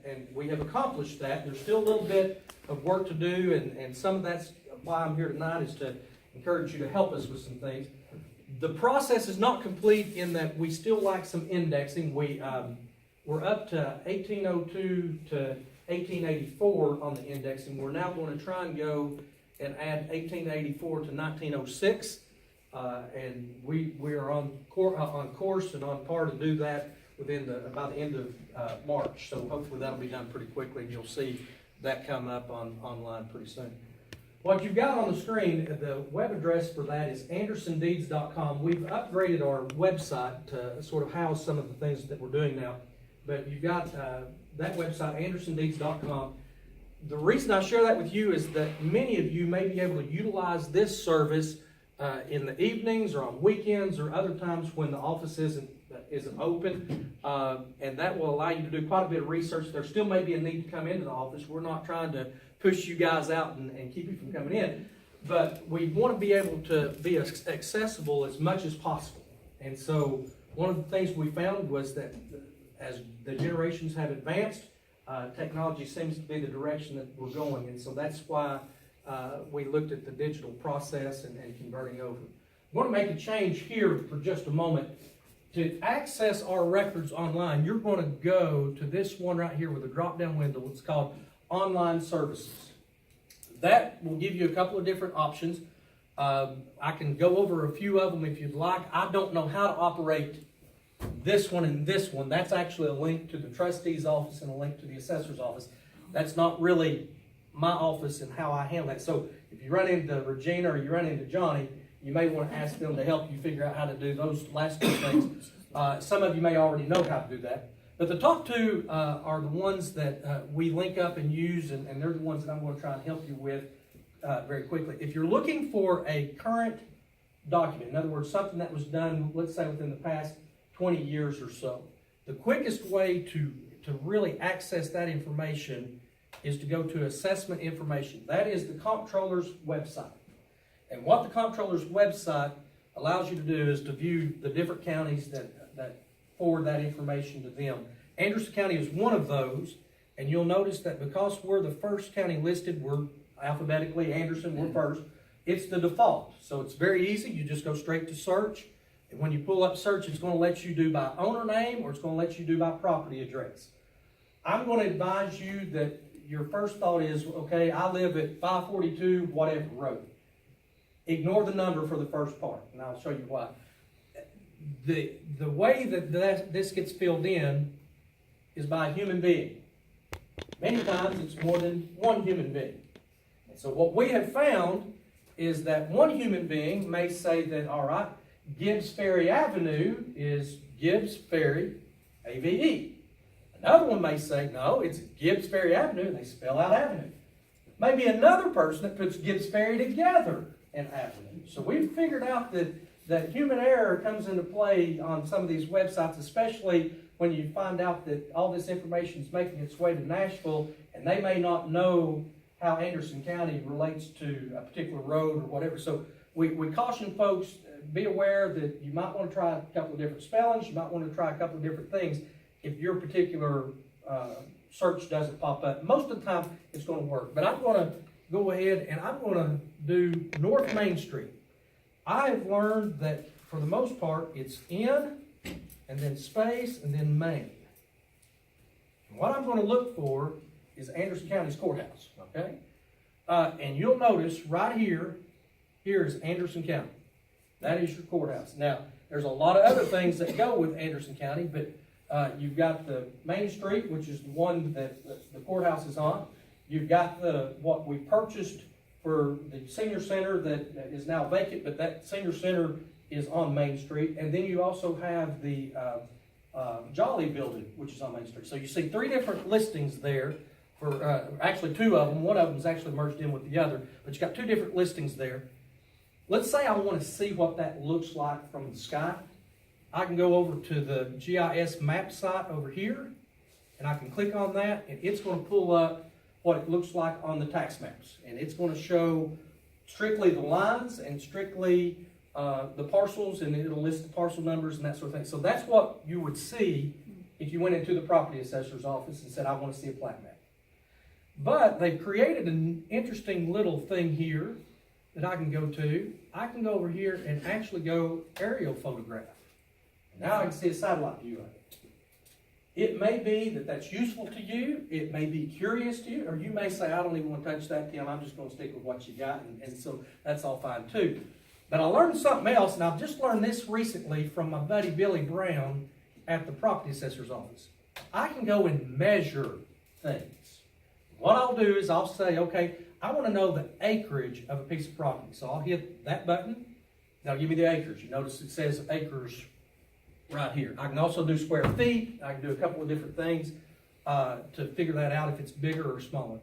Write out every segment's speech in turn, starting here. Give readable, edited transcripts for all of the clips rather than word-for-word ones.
and we have accomplished that. There's still a little bit of work to do, and some of that's why I'm here tonight, is to encourage you to help us with some things. The process is not complete in that we still lack some indexing. We're up to 1802 to 1884 on the indexing. We're now going to try and go and add 1884 to 1906, and we are on course and on par to do that within by the end of March. So hopefully that'll be done pretty quickly, and you'll see that come up online pretty soon. What you've got on the screen, the web address for that is andersondeeds.com. We've upgraded our website to sort of house some of the things that we're doing now. But you've got that website, andersondeeds.com. The reason I share that with you is that many of you may be able to utilize this service in the evenings or on weekends or other times when the office isn't open, and that will allow you to do quite a bit of research. There still may be a need to come into the office. We're not trying to push you guys out and keep you from coming in, but we want to be able to be accessible as much as possible. And so one of the things we found was that as the generations have advanced, technology seems to be the direction that we're going, and so that's why we looked at the digital process and converting over. I want to make a change here for just a moment. To access our records online, you're going to go to this one right here with a drop-down window. It's called Online Services. That will give you a couple of different options. I can go over a few of them if you'd like. I don't know how to operate this one and this one. That's actually a link to the trustee's office and a link to the assessor's office. That's not really my office and how I handle that. So if you run into Regina or you run into Johnny, you may want to ask them to help you figure out how to do those last two things. Some of you may already know how to do that. But the top two are the ones that we link up and use, and they're the ones that I'm going to try and help you with very quickly. If you're looking for a current document, in other words, something that was done, let's say within the past 20 years or so, the quickest way to really access that information is to go to assessment information. That is the comptroller's website. And what the comptroller's website allows you to do is to view the different counties that forward that information to them. Anderson County is one of those, and you'll notice that because we're the first county listed, we're alphabetically Anderson, we're first, it's the default. So it's very easy. You just go straight to search. And when you pull up search, it's going to let you do by owner name or it's going to let you do by property address. I'm going to advise you that your first thought is, okay, I live at 542 whatever road. Ignore the number for the first part, and I'll show you why. The way that this gets filled in is by a human being. Many times it's more than one human being. And so what we have found is that one human being may say that, all right, Gibbs Ferry Avenue is Gibbs Ferry, AVE. Another one may say, no, it's Gibbs Ferry Avenue, and they spell out Avenue. Maybe another person that puts Gibbs Ferry together and Avenue. So we've figured out that human error comes into play on some of these websites, especially when you find out that all this information is making its way to Nashville, and they may not know how Anderson County relates to a particular road or whatever. So we caution folks, be aware that you might want to try a couple of different spellings, you might want to try a couple of different things if your particular search doesn't pop up. Most of the time it's going to work, but I'm going to go ahead and I'm going to do North Main Street. I've learned that for the most part it's N and then space and then Main. And what I'm going to look for is Anderson County's courthouse, okay? And you'll notice right here is Anderson County. That is your courthouse. Now, there's a lot of other things that go with Anderson County, but you've got the Main Street, which is the one that the courthouse is on. You've got what we purchased for the senior center that is now vacant, but that senior center is on Main Street. And then you also have the Jolly building, which is on Main Street. So you see three different listings there for actually two of them. One of them is actually merged in with the other, but you got two different listings there. Let's say I want to see what that looks like from the sky. I can go over to the GIS map site over here, and I can click on that, and it's going to pull up what it looks like on the tax maps. And it's going to show strictly the lines and strictly the parcels, and it'll list the parcel numbers and that sort of thing. So that's what you would see if you went into the property assessor's office and said, I want to see a plat map. But they've created an interesting little thing here that I can go to. I can go over here and actually go aerial photograph. Now I can see a satellite view of it. It may be that that's useful to you. It may be curious to you. Or you may say, I don't even want to touch that, Tim. I'm just going to stick with what you got. And so that's all fine too. But I learned something else, and I've just learned this recently from my buddy Billy Brown at the property assessor's office. I can go and measure things. What I'll do is I'll say, okay, I want to know the acreage of a piece of property. So I'll hit that button. That'll give me the acres. You notice it says acres right here. I can also do square feet. I can do a couple of different things to figure that out if it's bigger or smaller.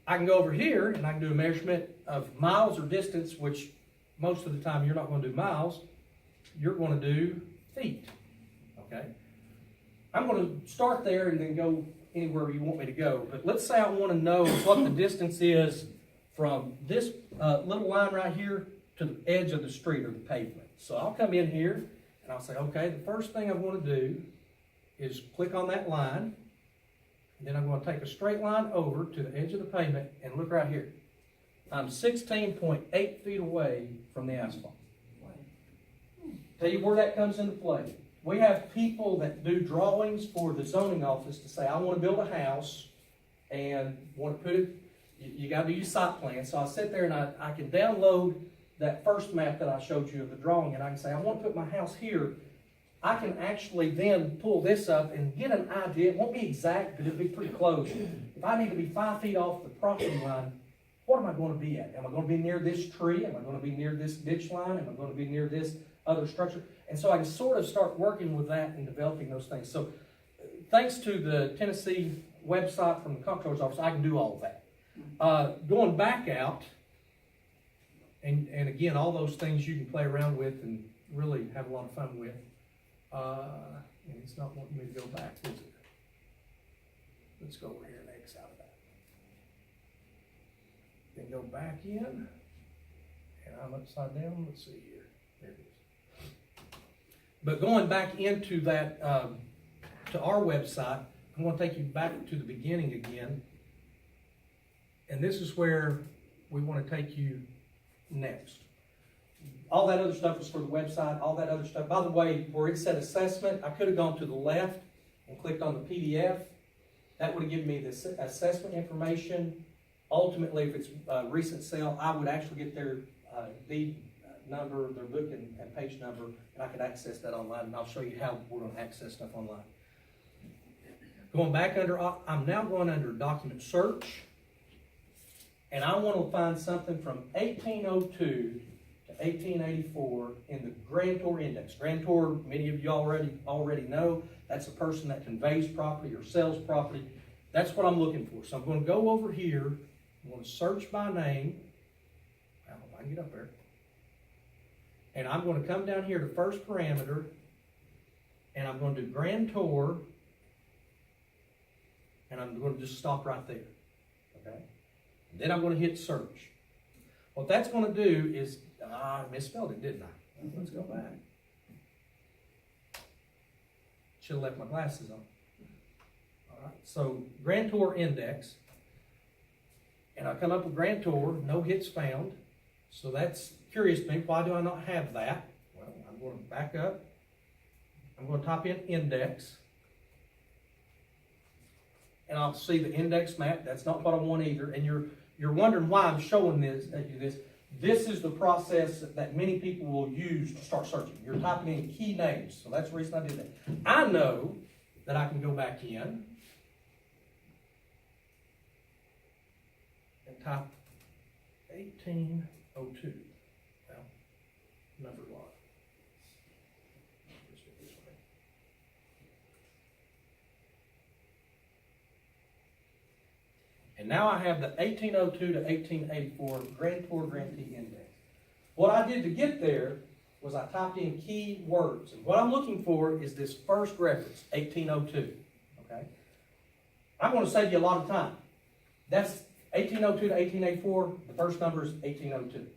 I can go over here and I can do a measurement of miles or distance, which most of the time you're not going to do miles. You're going to do feet. Okay? I'm going to start there and then go anywhere you want me to go. But let's say I want to know what the distance is from this little line right here to the edge of the street or the pavement. So I'll come in here and I'll say, okay, the first thing I want to do is click on that line. And then I'm going to take a straight line over to the edge of the pavement and look right here. I'm 16.8 feet away from the asphalt. Tell you where that comes into play. We have people that do drawings for the zoning office to say, I want to build a house and want to put it, you got to do your site plan. So I sit there and I can download that first map that I showed you of the drawing, and I can say, I want to put my house here. I can actually then pull this up and get an idea. It won't be exact, but it'll be pretty close. If I need to be 5 feet off the property line, what am I going to be at? Am I going to be near this tree? Am I going to be near this ditch line? Am I going to be near this other structure? And so I can sort of start working with that and developing those things. So thanks to the Tennessee website from the comptroller's office, I can do all of that. Going back out, and again, all those things you can play around with and really have a lot of fun with. And it's not wanting me to go back, is it? Let's go over here and X out of that. Then go back in, and I'm upside down. Let's see here. There it is. But going back into that, to our website, I'm going to take you back to the beginning again. And this is where we want to take you next. All that other stuff was for the website, all that other stuff. By the way, where it said assessment, I could have gone to the left and clicked on the PDF. That would have given me the assessment information. Ultimately, if it's a recent sale, I would actually get their deed number, their book and page number, and I could access that online, and I'll show you how we're going to access stuff online. Going back under, I'm now going under document search, and I want to find something from 1802 to 1884 in the grantor index. Grantor, many of you already know, that's a person that conveys property or sells property. That's what I'm looking for. So I'm going to go over here. I'm going to search by name. I don't know if I can get up there. And I'm going to come down here to first parameter, and I'm going to do grantor, and I'm going to just stop right there. Okay? And then I'm going to hit search. What that's going to do is, I misspelled it, didn't I? Let's go back. Should have left my glasses on. All right, so grantor index, and I come up with grantor, no hits found. So that's curious to me. Why do I not have that? Well, I'm going to back up. I'm going to type in index, and I'll see the index map. That's not what I want either. And you're wondering why I'm showing this. This is the process that many people will use to start searching. You're typing in key names, so that's the reason I did that. I know that I can go back in and type 1802. Well, number one. And now I have the 1802 to 1884 grantor grantee index. What I did to get there was I typed in key words. And what I'm looking for is this first reference, 1802. Okay? I'm going to save you a lot of time. That's 1802 to 1884. The first number is 1802.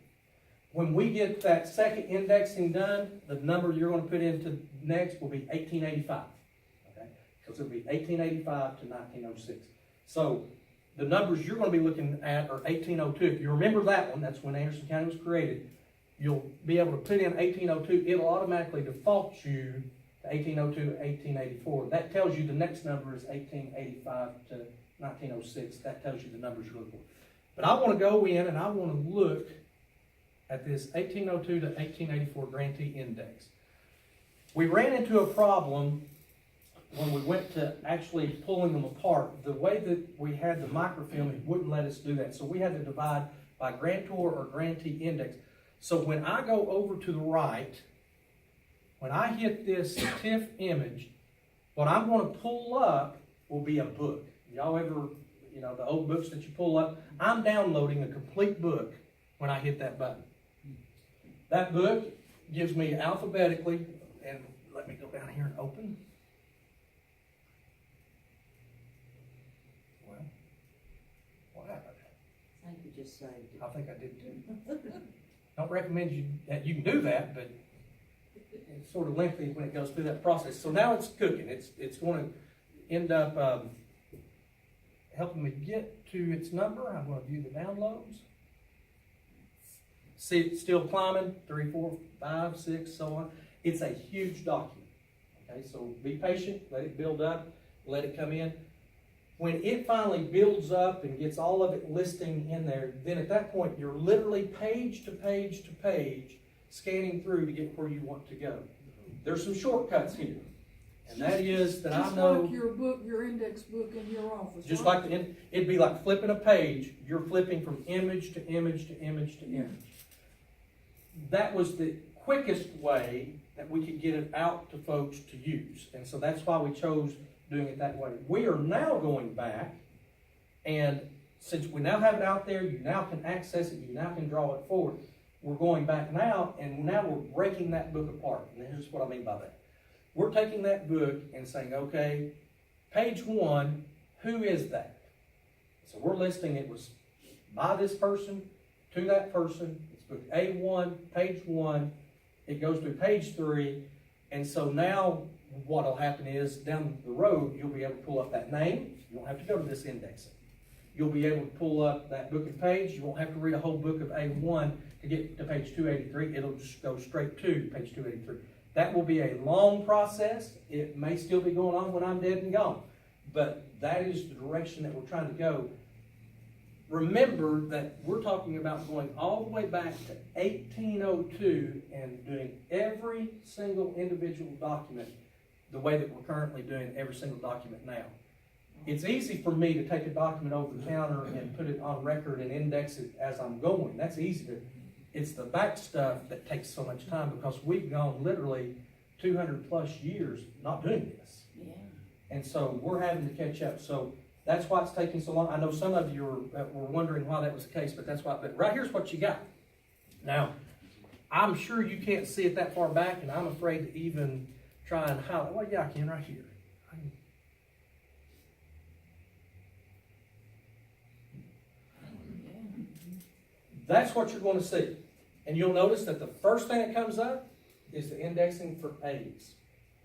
When we get that second indexing done, the number you're going to put into next will be 1885. Okay? because it'll be 1885 to 1906. So the numbers you're going to be looking at are 1802. If you remember that one, that's when Anderson County was created. You'll be able to put in 1802. It'll automatically default you to 1802, 1884. That tells you the next number is 1885 to 1906. That tells you the numbers you're looking for. But I want to go in and I want to look at this 1802 to 1884 grantee index. We ran into a problem when we went to actually pulling them apart. The way that we had the microfilm, it wouldn't let us do that. So we had to divide by grantor or grantee index. So when I go over to the right, when I hit this TIFF image, what I'm going to pull up will be a book. Y'all ever, the old books that you pull up? I'm downloading a complete book when I hit that button. That book gives me alphabetically, and let me go down here and open. Well, what happened? I think you just saved it. I think I did too. Don't recommend you can do that, but it's sort of lengthy when it goes through that process. So now it's cooking. It's going to end up helping me get to its number. I'm going to view the downloads. See, it's still climbing, 3, 4, 5, 6, so on. It's a huge document. Okay, so be patient, let it build up, let it come in. When it finally builds up and gets all of it listing in there, then at that point, you're literally page to page to page scanning through to get where you want to go. There's some shortcuts here. And that is that I know... Just like your book, your index book in your office. Just right? like it'd be like flipping a page. You're flipping from image to image to image to image. That was the quickest way that we could get it out to folks to use. And so that's why we chose doing it that way. We are now going back, and since we now have it out there, you now can access it, you now can draw it forward. We're going back now, and now we're breaking that book apart. And here's what I mean by that. We're taking that book and saying, okay, page 1, who is that? So we're listing it was by this person, to that person. It's book A1, page 1. It goes through page 3. And so now what will happen is down the road, you'll be able to pull up that name. You won't have to go to this indexing. You'll be able to pull up that book and page. You won't have to read a whole book of A1 to get to page 283. It'll just go straight to page 283. That will be a long process. It may still be going on when I'm dead and gone. But that is the direction that we're trying to go. Remember that we're talking about going all the way back to 1802 and doing every single individual document the way that we're currently doing every single document now. It's easy for me to take a document over the counter and put it on record and index it as I'm going. That's easy to. It's the back stuff that takes so much time because we've gone literally 200 plus years not doing this. Yeah. And so we're having to catch up. So that's why it's taking so long. I know some of you were wondering why that was the case, but that's why. But right here's what you got. Now, I'm sure you can't see it that far back, and I'm afraid to even try and highlight. Well, yeah, I can right here. That's what you're going to see. And you'll notice that the first thing that comes up is the indexing for A's.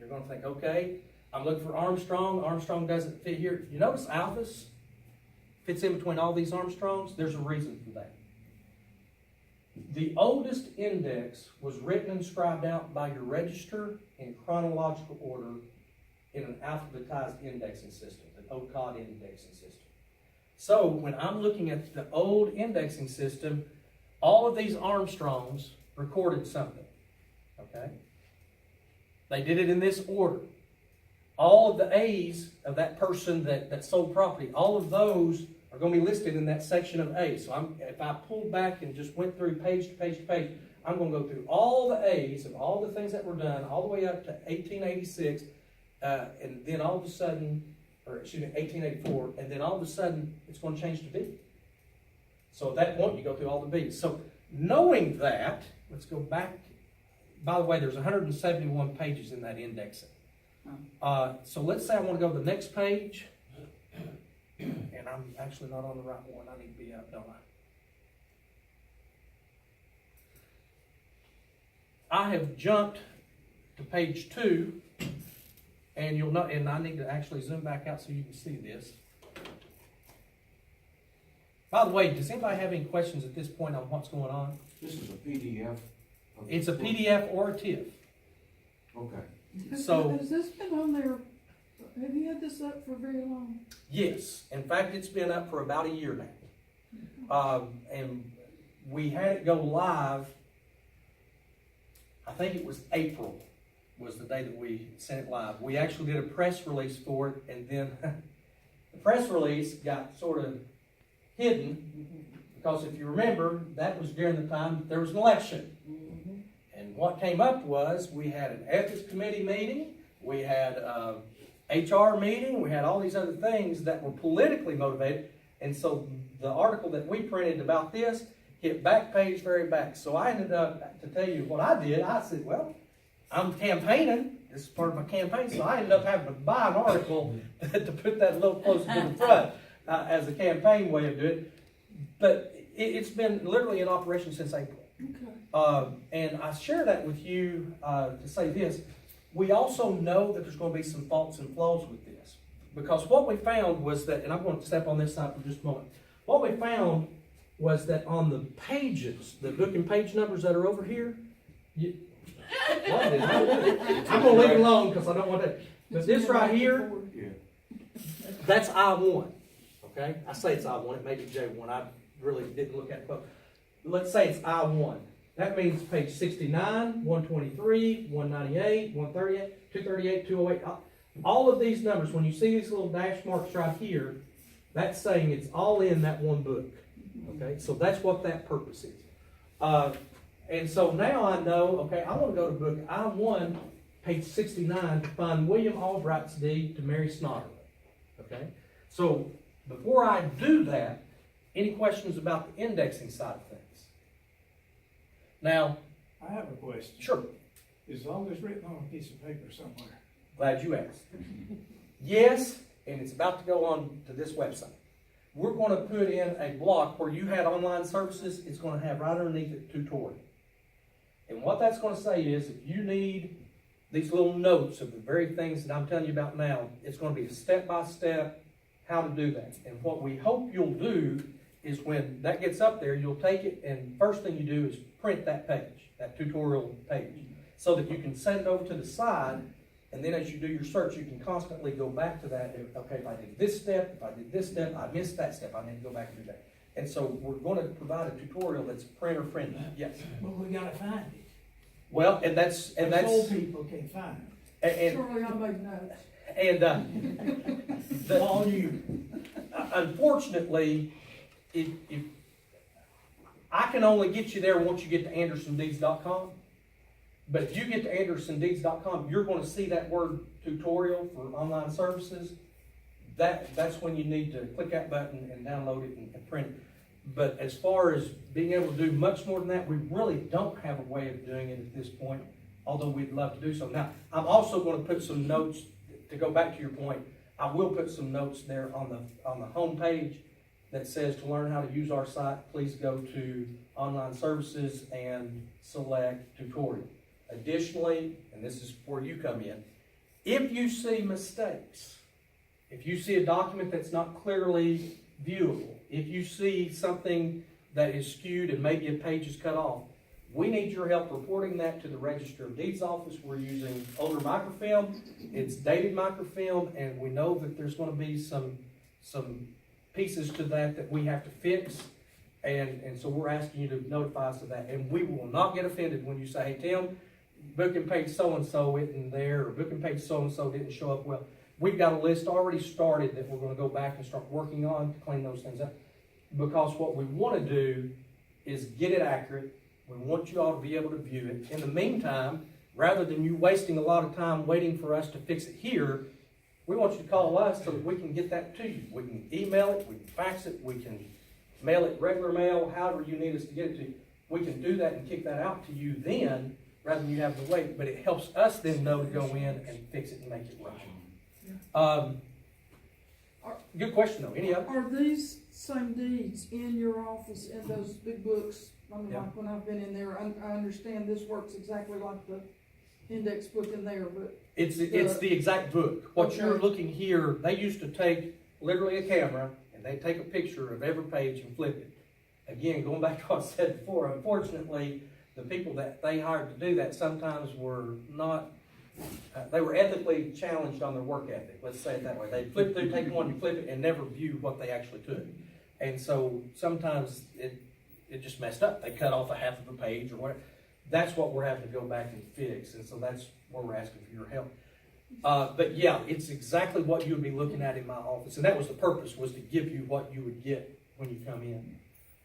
You're going to think, okay, I'm looking for Armstrong. Armstrong doesn't fit here. You notice Alphas fits in between all these Armstrongs? There's a reason for that. The oldest index was written and scribed out by your register in chronological order in an alphabetized indexing system, an OCOD indexing system. So when I'm looking at the old indexing system, all of these Armstrongs recorded something, okay? They did it in this order. All of the A's of that person that sold property, all of those are going to be listed in that section of A. So if I pulled back and just went through page to page to page, I'm going to go through all the A's of all the things that were done all the way up to 1886, and then all of a sudden, 1884, and then all of a sudden it's going to change to B. So at that point you go through all the B's. So knowing that, let's go back. By the way, there's 171 pages in that indexing. So let's say I want to go to the next page, and I'm actually not on the right one. I need to be up, don't I? I have jumped to page 2, And you'll know, and I need to actually zoom back out so you can see this. By the way, does anybody have any questions at this point on what's going on? This is a PDF? It's a PDF or a TIFF. Okay. So- Has this been on there, have you had this up for very long? Yes, in fact, it's been up for about a year now. And we had it go live, I think it was April was the day that we sent it live. We actually did a press release for it, and then the press release got sort of hidden, because if you remember, that was during the time there was an election. And what came up was, we had an ethics committee meeting, we had a HR meeting, we had all these other things that were politically motivated, and so the article that we printed about this hit back page, very back. So I ended up, to tell you what I did, I said, well, I'm campaigning, this is part of my campaign, so I ended up having to buy an article to put that a little closer to the front as a campaign way of doing it. But it's been literally in operation since April. Okay. And I share that with you to say this. We also know that there's going to be some faults and flaws with this. Because what we found was that, and I'm going to step on this side for just a moment. What we found was that on the pages, the book and page numbers that are over here, what is that? I'm going to leave it alone because I don't want that. But this right here, Yeah. that's I-1. Okay? I say it's I-1, it may be J-1. I really didn't look at it. But let's say it's I-1. That means page 69, 123, 198, 138, 238, 208. All of these numbers, when you see these little dash marks right here, that's saying it's all in that one book. Okay? So that's what that purpose is. And so now I know, okay, I want to go to book I-1, page 69, to find William Albright's deed to Mary Snodderly. Okay? So before I do that, any questions about the indexing side of things? Now, I have a question. sure, Is all this written on a piece of paper somewhere? glad you asked. Yes, and it's about to go on to this website. We're going to put in a block where you had online services. It's going to have right underneath it tutorial. And what that's going to say is, if you need these little notes of the very things that I'm telling you about now, it's going to be a step-by-step how to do that. And what we hope you'll do is when that gets up there, you'll take it, and first thing you do is print that page, that tutorial page, so that you can send it over to the side, and then as you do your search, you can constantly go back to that. Okay, if I did this step, if I did this step, I missed that step, I need to go back and do that. And so we're going to provide a tutorial that's printer friendly. Yes. But we gotta find it. Well, and that's Old people can't find it. Surely I made notes. And All you. unfortunately, if I can only get you there once you get to andersondeeds.com. But if you get to andersondeeds.com, you're going to see that word tutorial for online services. That's when you need to click that button and download it and print it. But as far as being able to do much more than that, we really don't have a way of doing it at this point, although we'd love to do so. Now, I'm also going to put some notes, to go back to your point, I will put some notes there on the home page that says to learn how to use our site, please go to online services and select tutorial. Additionally, and this is where you come in, if you see mistakes, if you see a document that's not clearly viewable, if you see something that is skewed and maybe a page is cut off, we need your help reporting that to the Register of Deeds office. We're using older microfilm, it's dated microfilm, and we know that there's going to be some pieces to that we have to fix, and so we're asking you to notify us of that. And we will not get offended when you say, hey Tim, book and page so-and-so isn't there, or book and page so-and-so didn't show up well. We've got a list already started that we're going to go back and start working on to clean those things up. Because what we want to do is get it accurate. We want you all to be able to view it. In the meantime, rather than you wasting a lot of time waiting for us to fix it here, we want you to call us so that we can get that to you. We can email it, we can fax it, we can mail it regular mail, however you need us to get it to you. We can do that and kick that out to you then, rather than you have to wait. But it helps us then know to go in and fix it and make it right. Good question though. Any other? Are these same deeds in your office in those big books? I mean, Yeah. like when I've been in there, I understand this works exactly like the index book in there, but It's the exact book. What you're Okay. looking here, they used to take literally a camera and they take a picture of every page and flip it. Again, going back to what I said before, unfortunately, the people that they hired to do that sometimes were not, they were ethically challenged on their work ethic, let's say it that way. They flip through, take one and flip it and never view what they actually took. And so sometimes it just messed up. They cut off a half of a page or whatever. That's what we're having to go back and fix, and so that's where we're asking for your help. But yeah, it's exactly what you would be looking at in my office, and that was the purpose, was to give you what you would get when you come in.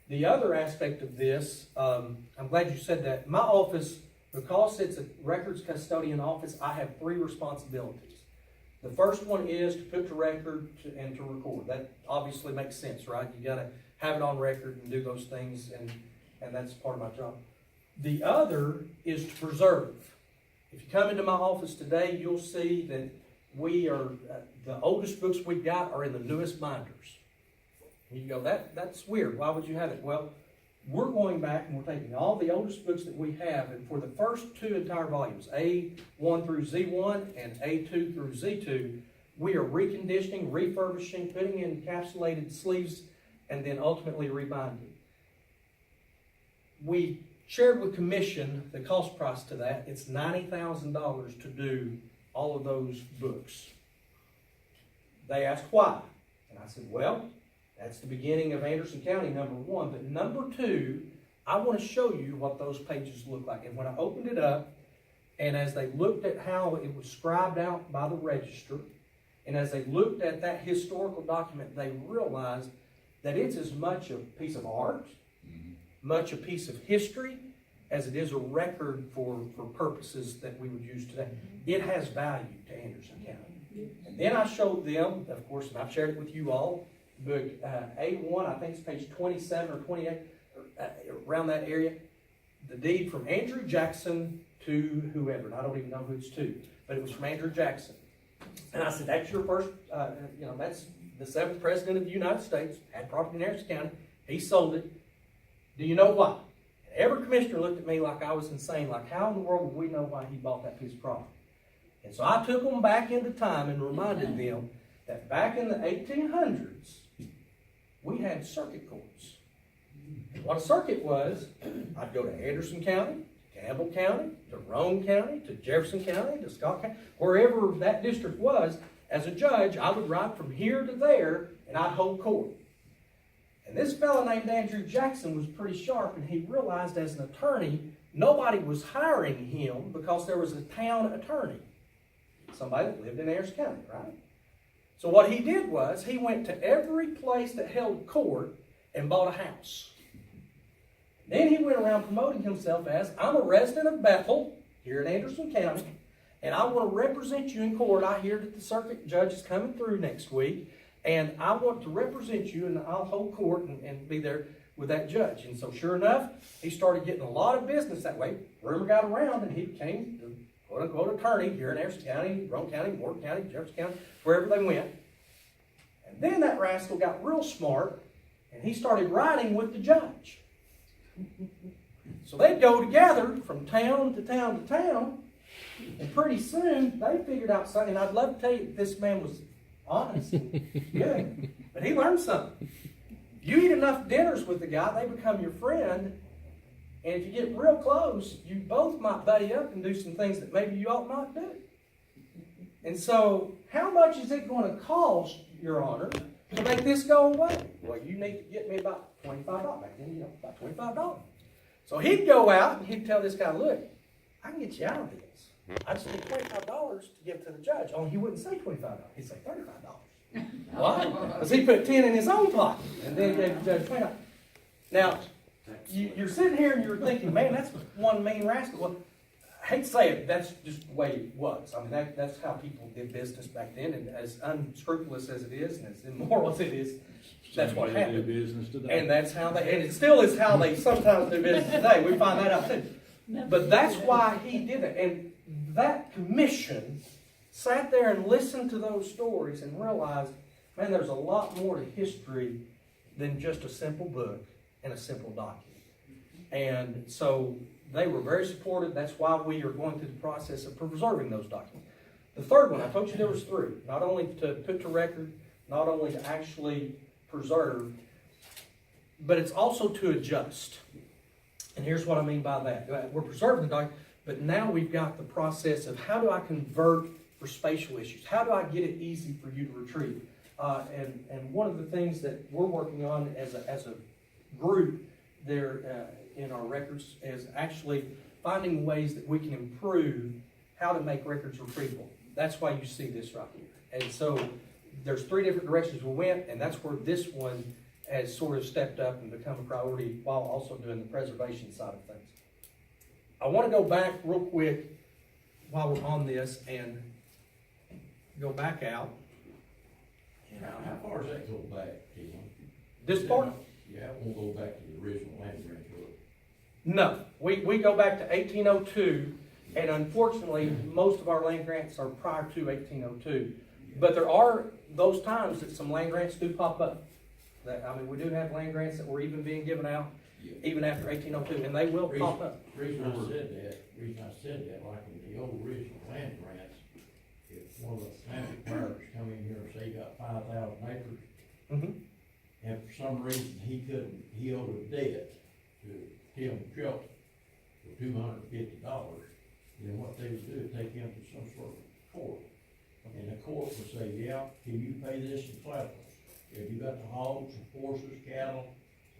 The other aspect of this, I'm glad you said that. My office, because it's a records custodian office, I have 3 responsibilities. The first one is to put to record and to record. That obviously makes sense, right? You gotta have it on record and do those things, and that's part of my job. The other is to preserve. If you come into my office today, you'll see that we are, the oldest books we've got are in the newest binders. And you go, that's weird. Why would you have it? Well, we're going back and we're taking all the oldest books that we have, and for the first 2 entire volumes, A1 through Z1 and A2 through Z2, we are reconditioning, refurbishing, putting in encapsulated sleeves, and then ultimately rebinding. We shared with Commission the cost price to that. It's $90,000 to do all of those books. They asked why, and I said, well, that's the beginning of Anderson County, number 1. But number 2, I want to show you what those pages look like. And when I opened it up, and as they looked at how it was scribed out by the register, and as they looked at that historical document, they realized that it's as much a piece of art, much a piece of history, as it is a record for purposes that we would use today. It has value to Anderson County. And then I showed them, of course, and I've shared it with you all, book A1, I think it's page 27 or 28, around that area, the deed from Andrew Jackson to whoever, and I don't even know who it's to, but it was from Andrew Jackson. And I said, that's your first, that's the 7th president of the United States, had property in Harrison County, he sold it. Do you know why? And every commissioner looked at me like I was insane, like how in the world would we know why he bought that piece of property? And so I took them back into time and reminded them that back in the 1800s, we had circuit courts. And what a circuit was, I'd go to Anderson County, Campbell County, to Roane County, to Jefferson County, to Scott County, wherever that district was. As a judge, I would ride from here to there, and I'd hold court. And this fellow named Andrew Jackson was pretty sharp, and he realized as an attorney, nobody was hiring him because there was a town attorney, somebody that lived in Harrison County, right? So what he did was, he went to every place that held court and bought a house. Then he went around promoting himself as, I'm a resident of Bethel, here in Anderson County, and I want to represent you in court. I hear that the circuit judge is coming through next week, and I want to represent you, and I'll hold court and be there with that judge. And so sure enough, he started getting a lot of business that way. Rumor got around, and he became the quote-unquote attorney here in Harrison County, Roane County, Morgan County, Jefferson County, wherever they went. And then that rascal got real smart, and he started riding with the judge. So they'd go together from town to town to town, and pretty soon they figured out something. And I'd love to tell you that this man was honest and good, but he learned something. You eat enough dinners with the guy, they become your friend, and if you get real close, you both might buddy up and do some things that maybe you ought not do. And so, how much is it going to cost, Your Honor, to make this go away? Well, you need to get me about $25 back then, about $25. So he'd go out and he'd tell this guy, look, I can get you out of this. I just need $25 to give to the judge. Only he wouldn't say $25. He'd say $35. Why? Because he put 10 in his own pocket and then gave the judge $20. Now, you're sitting here and you're thinking, man, that's one mean rascal. Well, I hate to say it, that's just the way it was. I mean, that's how people did business back then, and as unscrupulous as it is, and as immoral as it is, that's what happened. Business today. And that's how they, and it still is how they sometimes do business today. We find that out too. But that's why he did it. And that commission sat there and listened to those stories and realized, man, there's a lot more to history than just a simple book and a simple document. And so they were very supportive. That's why we are going through the process of preserving those documents. The third one, I told you there was three, not only to put to record, not only to actually preserve, but it's also to adjust. And here's what I mean by that. We're preserving the document, but now we've got the process of how do I convert for spatial issues? How do I get it easy for you to retrieve? And one of the things that we're working on as a group there in our records is actually finding ways that we can improve how to make records retrievable. That's why you see this right here. And so there's three different directions we went, and that's where this one has sort of stepped up and become a priority while also doing the preservation side of things. I want to go back real quick while we're on this and go back out. How far does that go back, Tim? This part? Yeah, it won't go back to the original land grant, will it? No, we go back to 1802, and unfortunately, most of our land grants are prior to 1802. But there are those times that some land grants do pop up. We do have land grants that were even being given out, Yeah. even after 1802, and they will pop up. Reason I said that, like in the old original land grants, if one of the family buyers come in here and say he got 5,000 acres, Mhm. and for some reason he owed a debt to Tim Shelton for $250, then what they would do is take him to some sort of court. And the court would say, yeah, can you pay this in collateral? Have you got the hogs, the horses, cattle,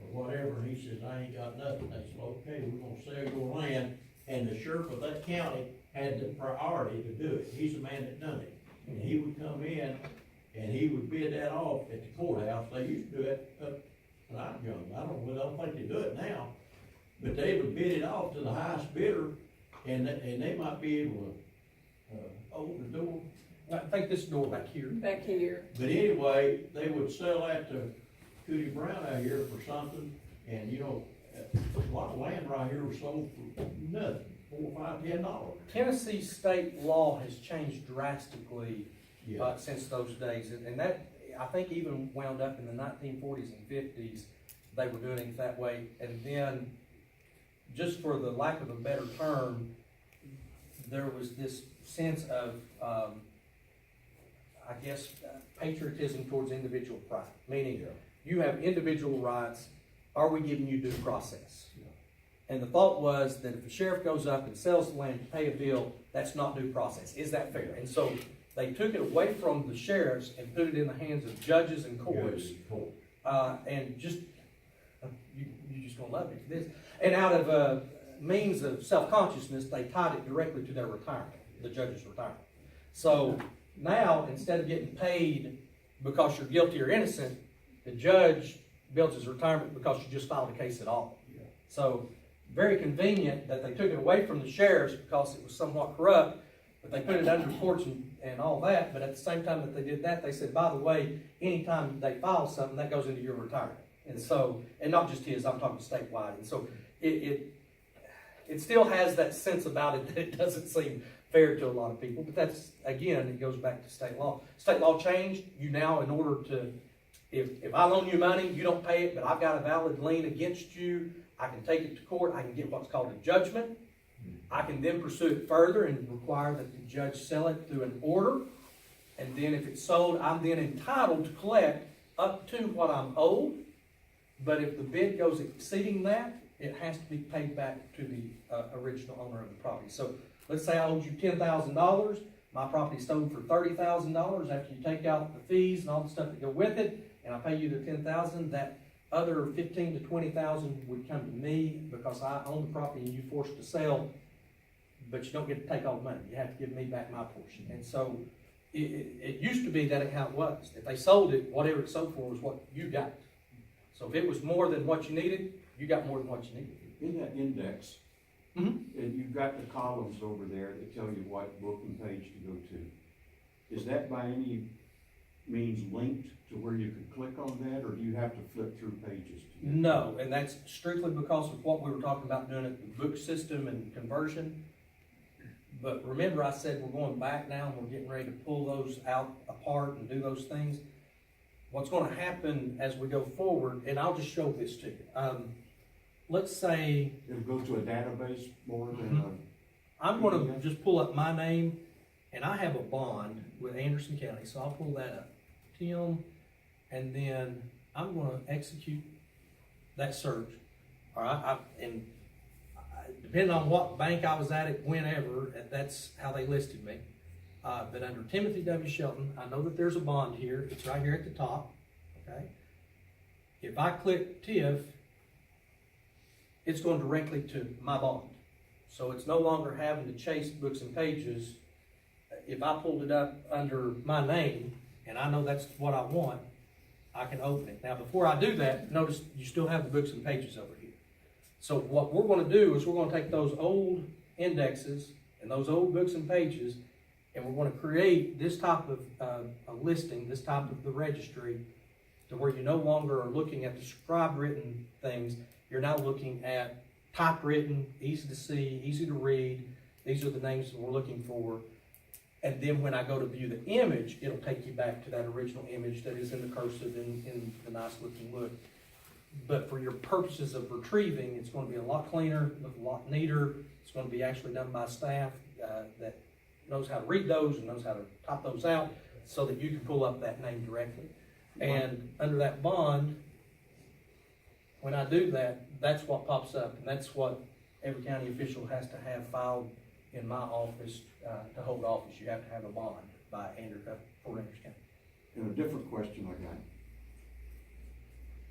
or whatever? And he says, I ain't got nothing. They said, okay, we're gonna sell your land. And the sheriff of that county had the priority to do it. He's the man that done it. And he would come in and he would bid that off at the courthouse. They used to do it up when I was young. I don't think they do it now. But they would bid it off to the highest bidder, and they might be able to, open the door. I think this door back here. Back here. But anyway, they would sell that to Cootie Brown out here for something, and you know, a lot of land right here was sold for nothing, $4, $5, $10. Tennessee state law has changed drastically Yeah, since those days, and that, I think, even wound up in the 1940s and 50s. They were doing it that way, and then, just for the lack of a better term, there was this sense of, patriotism towards individual pride, meaning you have individual rights. Are we giving you due process? And the thought was that if the sheriff goes up and sells the land to pay a bill, that's not due process. Is that fair? And so they took it away from the sheriffs and put it in the hands of judges and courts. And just, you're just gonna love me for this. And out of a means of self-consciousness, they tied it directly to their retirement, the judge's retirement. So now, instead of getting paid because you're guilty or innocent, the judge builds his retirement because you just filed a case at all. Yeah. So, very convenient that they took it away from the sheriffs because it was somewhat corrupt, but they put it under courts and all that. But at the same time that they did that, they said, by the way, anytime they file something, that goes into your retirement. And so, and not just his, I'm talking statewide. And so, it still has that sense about it that it doesn't seem fair to a lot of people. But that's, again, it goes back to state law. State law changed. You now, in order to, if I loan you money, you don't pay it, but I've got a valid lien against you, I can take it to court. I can get what's called a judgment. I can then pursue it further and require that the judge sell it through an order. And then if it's sold, I'm then entitled to collect up to what I'm owed. But if the bid goes exceeding that, it has to be paid back to the original owner of the property. So let's say I owed you $10,000. My property sold for $30,000. After you take out the fees and all the stuff that go with it, and I pay you the $10,000, that other $15,000 to $20,000 would come to me because I own the property and you forced to sell, but you don't get to take all the money. You have to give me back my portion. And so it used to be that how it was. If they sold it, whatever it sold for was what you got. So if it was more than what you needed, you got more than what you needed. In that index, and you've got the columns over there that tell you what book and page to go to. Is that by any means linked to where you could click on that, or do you have to flip through pages? To get No, and that's strictly because of what we were talking about doing at the book system and conversion. But remember, I said we're going back now and we're getting ready to pull those out apart and do those things. What's going to happen as we go forward, and I'll just show this to you. let's say, It'll go to a database more than I'm gonna just pull up my name, and I have a bond with Anderson County, so I'll pull that up. Tim, and then I'm gonna execute that search. All right, depending on what bank I was at whenever, that's how they listed me. But under Timothy W. Shelton, I know that there's a bond here, it's right here at the top, okay? If I click TIF, it's going directly to my bond. So it's no longer having to chase books and pages. If I pulled it up under my name, and I know that's what I want, I can open it. Now, before I do that, notice you still have the books and pages over here. So what we're gonna do is we're gonna take those old indexes and those old books and pages, and we're gonna create this type of a listing, this type of the registry, to where you no longer are looking at the scribe written things, you're now looking at typewritten, easy to see, easy to read. These are the names that we're looking for. And then when I go to view the image, it'll take you back to that original image that is in the cursive in the nice looking look. But for your purposes of retrieving, it's going to be a lot cleaner, look a lot neater. It's going to be actually done by staff that knows how to read those and knows how to type those out so that you can pull up that name directly. And under that bond, when I do that, that's what pops up, and that's what every county official has to have filed in my office to hold office. You have to have a bond by Fort Andrews County. And a different question I got.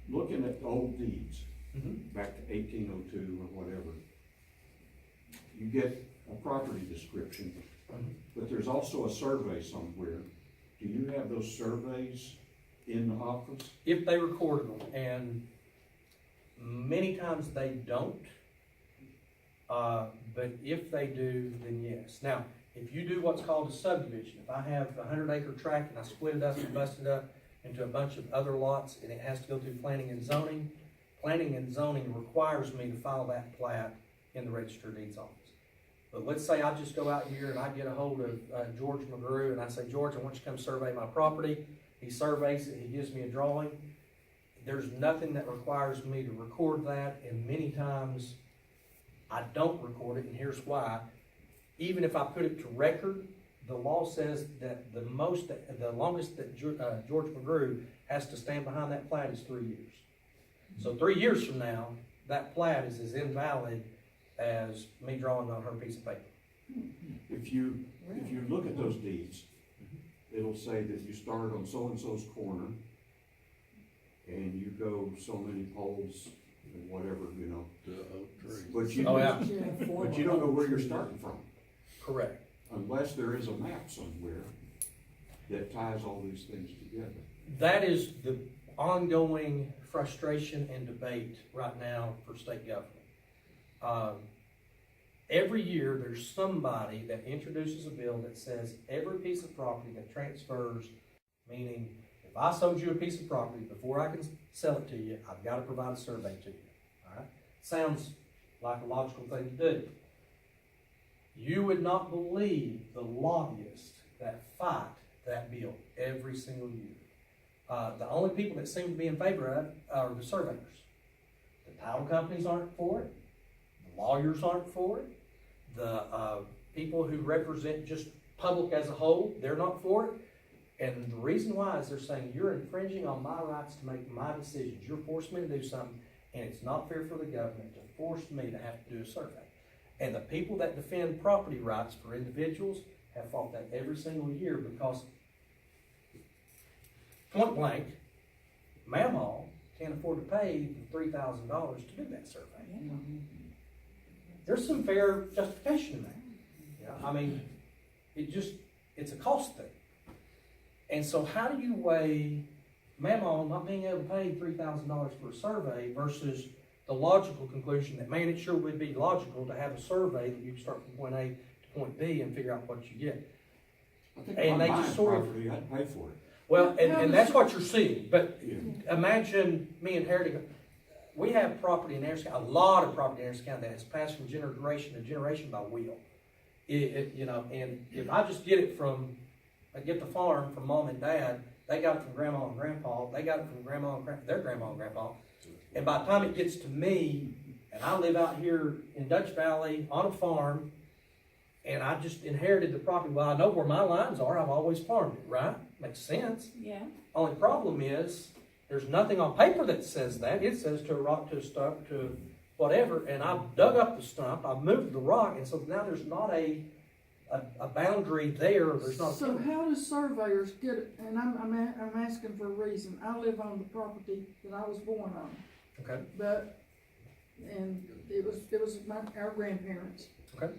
Looking at the old deeds, back to 1802 or whatever, you get a property description, but there's also a survey somewhere. Do you have those surveys in the office? If they recorded them, and many times they don't, but if they do, then yes. Now, if you do what's called a subdivision, if I have a 100-acre tract and I split it up and bust it up into a bunch of other lots, and it has to go through planning and zoning requires me to file that plat in the Register of Deeds office. But let's say I just go out here and I get a hold of George McGrew, and I say, George, I want you to come survey my property. He surveys it, he gives me a drawing. There's nothing that requires me to record that, and many times I don't record it, and here's why. Even if I put it to record, the law says that the longest that George McGrew has to stand behind that plat is 3 years. So 3 years from now, that plat is as invalid as me drawing on her piece of paper. If you look at those deeds, it'll say that you started on so-and-so's corner, and you go so many poles and whatever, you know. But you, but you don't know where you're starting from. Correct. Unless there is a map somewhere that ties all these things together. That is the ongoing frustration and debate right now for state government. Every year there's somebody that introduces a bill that says every piece of property that transfers, meaning if I sold you a piece of property, before I can sell it to you, I've got to provide a survey to you. All right? Sounds like a logical thing to do. You would not believe the lobbyists that fight that bill every single year. The only people that seem to be in favor of it are the surveyors. The title companies aren't for it. The lawyers aren't for it. The people who represent just public as a whole, they're not for it. And the reason why is they're saying you're infringing on my rights to make my decisions. You're forcing me to do something, and it's not fair for the government to force me to have to do a survey. And the people that defend property rights for individuals have fought that every single year because, point blank, Mamaw can't afford to pay the $3,000 to do that survey. There's some fair justification in that. Yeah, I mean, it's a cost thing. And so how do you weigh Mamaw not being able to pay $3,000 for a survey versus the logical conclusion that, man, it sure would be logical to have a survey that you can start from point A to point B and figure out what you get. I think And if they I'm just buying sort of- property, I'd pay for it. Well, and that's what you're seeing, but Yeah. imagine me inheriting, we have property in Anderson County, a lot of property in Anderson County that has passed from generation to generation by will. You know, and if I just get the farm from mom and dad, they got it from grandma and grandpa, they got it from grandma and their grandma and grandpa, and by the time it gets to me, and I live out here in Dutch Valley on a farm, and I just inherited the property. Well, I know where my lines are. I've always farmed it, right? Makes sense. Yeah. Only problem is, there's nothing on paper that says that. It says to a rock, to a stump, to whatever, and I've dug up the stump, I've moved the rock, and so now there's not a boundary there, there's not. So how do surveyors get it, and I'm asking for a reason, I live on the property that I was born on, Okay, but, and it was our grandparents. okay,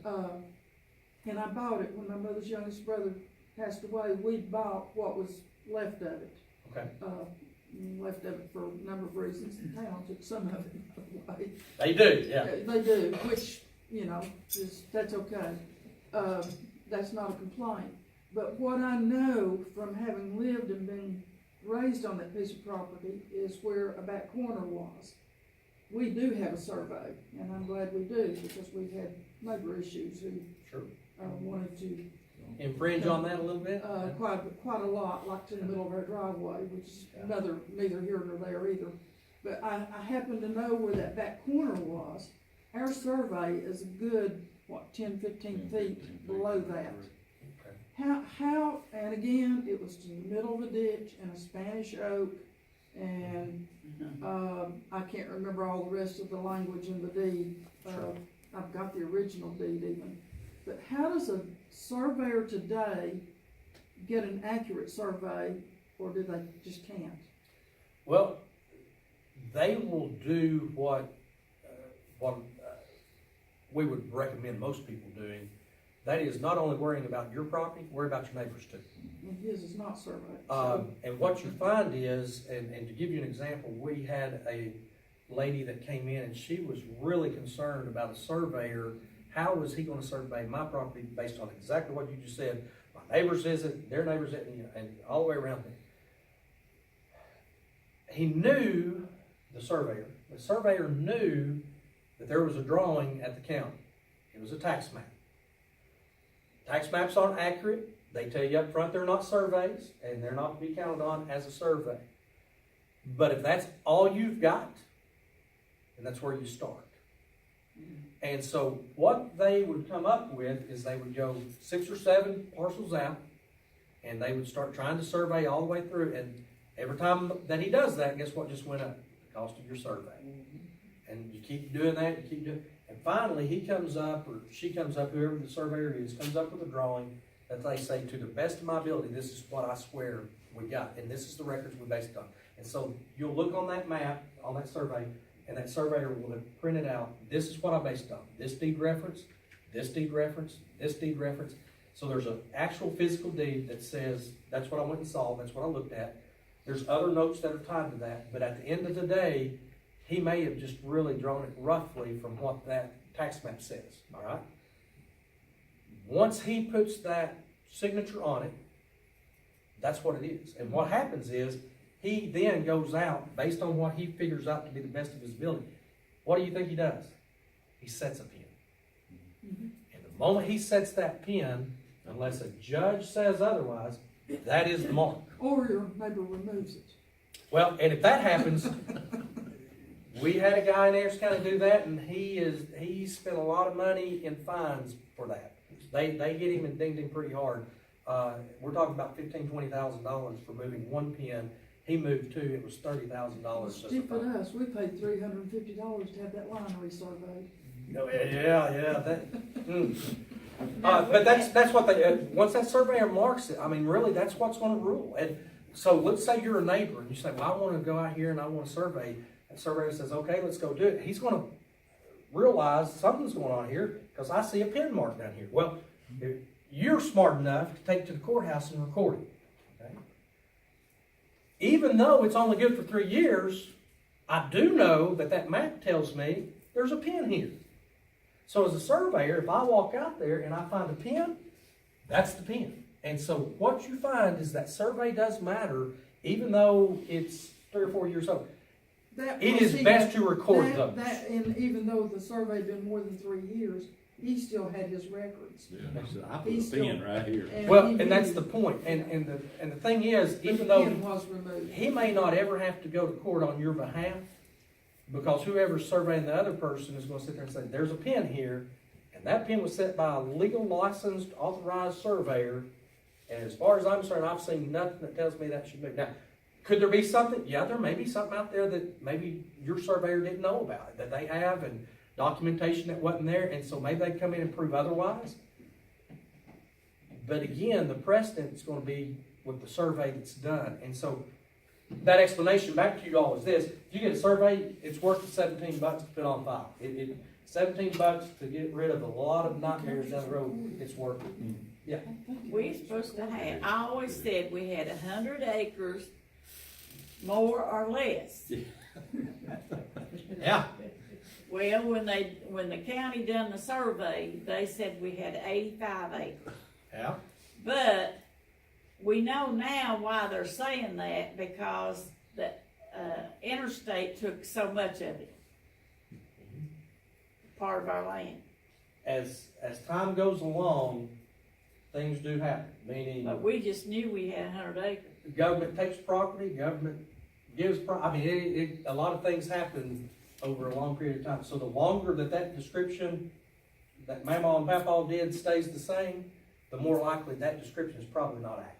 And I bought it when my mother's youngest brother passed away. We bought what was left of it. okay. Left of it for a number of reasons. The town took some of it away. They do, yeah. They do, which, that's okay. That's not a complaint. But what I know from having lived and been raised on that piece of property is where a back corner was. We do have a survey, and I'm glad we do, because we've had neighbor issues who Sure. wanted to Infringe on that a little bit? quite a lot, like in the middle of our driveway, which is neither here nor there either. But I happen to know where that back corner was. Our survey is a good, 10, 15 feet below that. Okay. How, and again, it was in the middle of a ditch and a Spanish oak, and, I can't remember all the rest of the language in the deed. Sure. I've got the original deed even. But how does a surveyor today get an accurate survey, or do they just can't? Well, they will do what we would recommend most people doing. That is not only worrying about your property, worry about your neighbors too. And his is not surveyed. And what you find is, and to give you an example, we had a lady that came in and she was really concerned about a surveyor. How was he gonna survey my property based on exactly what you just said? My neighbors is it, their neighbors it, and all the way around there. He knew, the surveyor knew that there was a drawing at the county. It was a tax map. Tax maps aren't accurate. They tell you up front they're not surveys, and they're not to be counted on as a survey. But if that's all you've got, then that's where you start. And so what they would come up with is they would go 6 or 7 parcels out, and they would start trying to survey all the way through. And every time that he does that, guess what just went up? The cost of your survey. And you keep doing that, you keep doing, and finally he comes up, or she comes up, whoever the surveyor is, comes up with a drawing that they say, to the best of my ability, this is what I swear we got, and this is the records we based it on. And so you'll look on that map, on that survey, and that surveyor will have printed out, this is what I based it on. This deed reference, this deed reference, this deed reference. So there's an actual physical deed that says, that's what I went and saw, that's what I looked at. There's other notes that are tied to that, but at the end of the day, he may have just really drawn it roughly from what that tax map says, all right? Once he puts that signature on it, that's what it is. And what happens is, he then goes out, based on what he figures out to be the best of his ability. What do you think he does? He sets a pin. And the moment he sets that pin, unless a judge says otherwise, that is the mark. Or your neighbor removes it. Well, and if that happens, we had a guy in Harris County do that, and he spent a lot of money in fines for that. They get him and dinged him pretty hard. We're talking about $15,000-$20,000 for moving one pin. He moved 2. It was $30,000. Stick with us, we paid $350 to have that line resurveyed. Yeah. But that's what they. Once that surveyor marks it, I mean, really, that's what's going to rule. And so, let's say you're a neighbor and you say, "Well, I want to go out here and I want to survey." And the surveyor says, "Okay, let's go do it." He's going to realize something's going on here because I see a pin mark down here. Well, you're smart enough to take it to the courthouse and record it. Okay? Even though it's only good for 3 years, I do know that map tells me there's a pin here. So as a surveyor, if I walk out there and I find a pin, that's the pin. And so what you find is that survey does matter, even though it's 3 or 4 years old. It is best to record those. And even though the survey been more than 3 years, he still had his records. Yeah, I put a pin right here. And that's the point. And the thing is, even though the pin was removed. he may not ever have to go to court on your behalf, Because whoever's surveying the other person is gonna sit there and say, there's a pin here, and that pin was set by a legal licensed authorized surveyor, and as far as I'm concerned, I've seen nothing that tells me that should be. Now, could there be something? Yeah, there may be something out there that maybe your surveyor didn't know about, that they have, and documentation that wasn't there, and so maybe they come in and prove otherwise. But again, the precedent's gonna be with the survey that's done, and so that explanation back to you all is this: if you get a survey, it's worth the $17 to put on file. $17 to get rid of a lot of nightmares down the road, it's worth it. Yeah. We're supposed to have, I always said we had 100 acres, more or less. Yeah. Well, when the county done the survey, they said we had 85 acres. Yeah. But we know now why they're saying that, because the interstate took so much of it. Part of our land. As time goes along, things do happen, meaning But we just knew we had 100 acres. the government takes property, government gives I mean, a lot of things happen over a long period of time. So the longer that description that Mama and Papa did stays the same, the more likely that description is probably not accurate.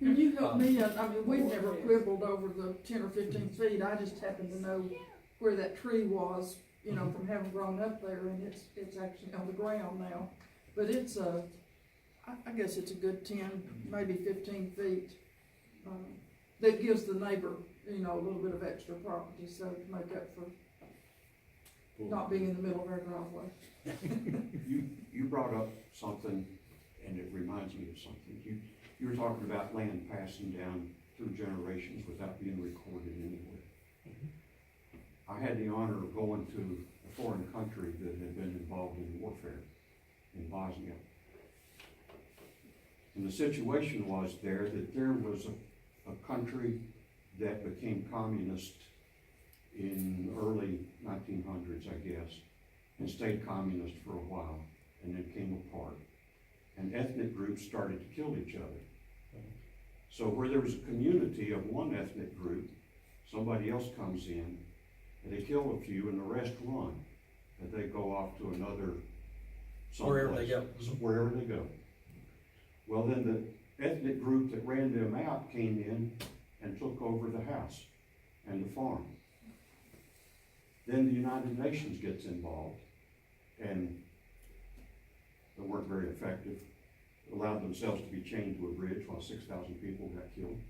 Can you help me, I mean, we've never quibbled over the 10 or 15 feet, I just happen to know where that tree was, you know, from having grown up there, and it's actually on the ground now. But it's I guess it's a good 10, maybe 15 feet, that gives the neighbor, you know, a little bit of extra property, so to make up for not being in the middle of our driveway. You brought up something, and it reminds me of something. You were talking about land passing down through generations without being recorded anywhere. I had the honor of going to a foreign country that had been involved in warfare in Bosnia. And the situation was there that there was a country that became communist in early 1900s, I guess, and stayed communist for a while, and then came apart. And ethnic groups started to kill each other. So where there was a community of one ethnic group, somebody else comes in, and they kill a few, and the rest run. And they go off to another someplace. Wherever they go. Wherever they go. Well, then the ethnic group that ran them out came in and took over the house and the farm. Then the United Nations gets involved, and they weren't very effective. Allowed themselves to be chained to a bridge while 6,000 people got killed.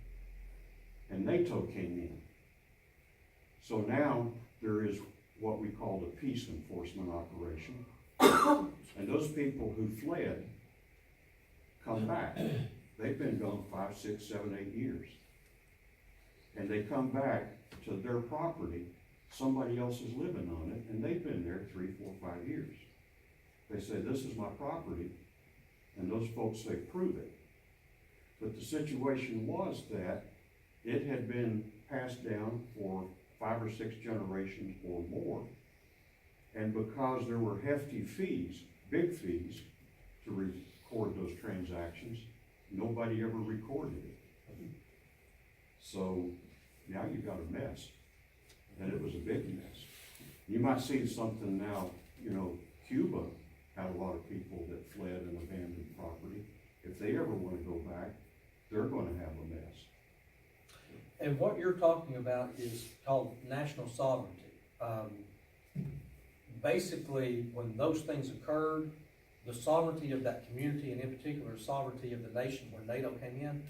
And NATO came in. So now there is what we call the peace enforcement operation. And those people who fled come back. They've been gone 5, 6, 7, 8 years. And they come back to their property. Somebody else is living on it, and they've been there 3, 4, 5 years. They say, this is my property, and those folks say, prove it. But the situation was that it had been passed down for 5 or 6 generations or more, and because there were hefty fees, big fees, to record those transactions, nobody ever recorded it. So now you've got a mess, and it was a big mess. You might see something now, you know, Cuba had a lot of people that fled and abandoned property. If they ever want to go back, they're going to have a mess. And what you're talking about is called national sovereignty. Basically, when those things occurred, the sovereignty of that community, and in particular, sovereignty of the nation where NATO came in,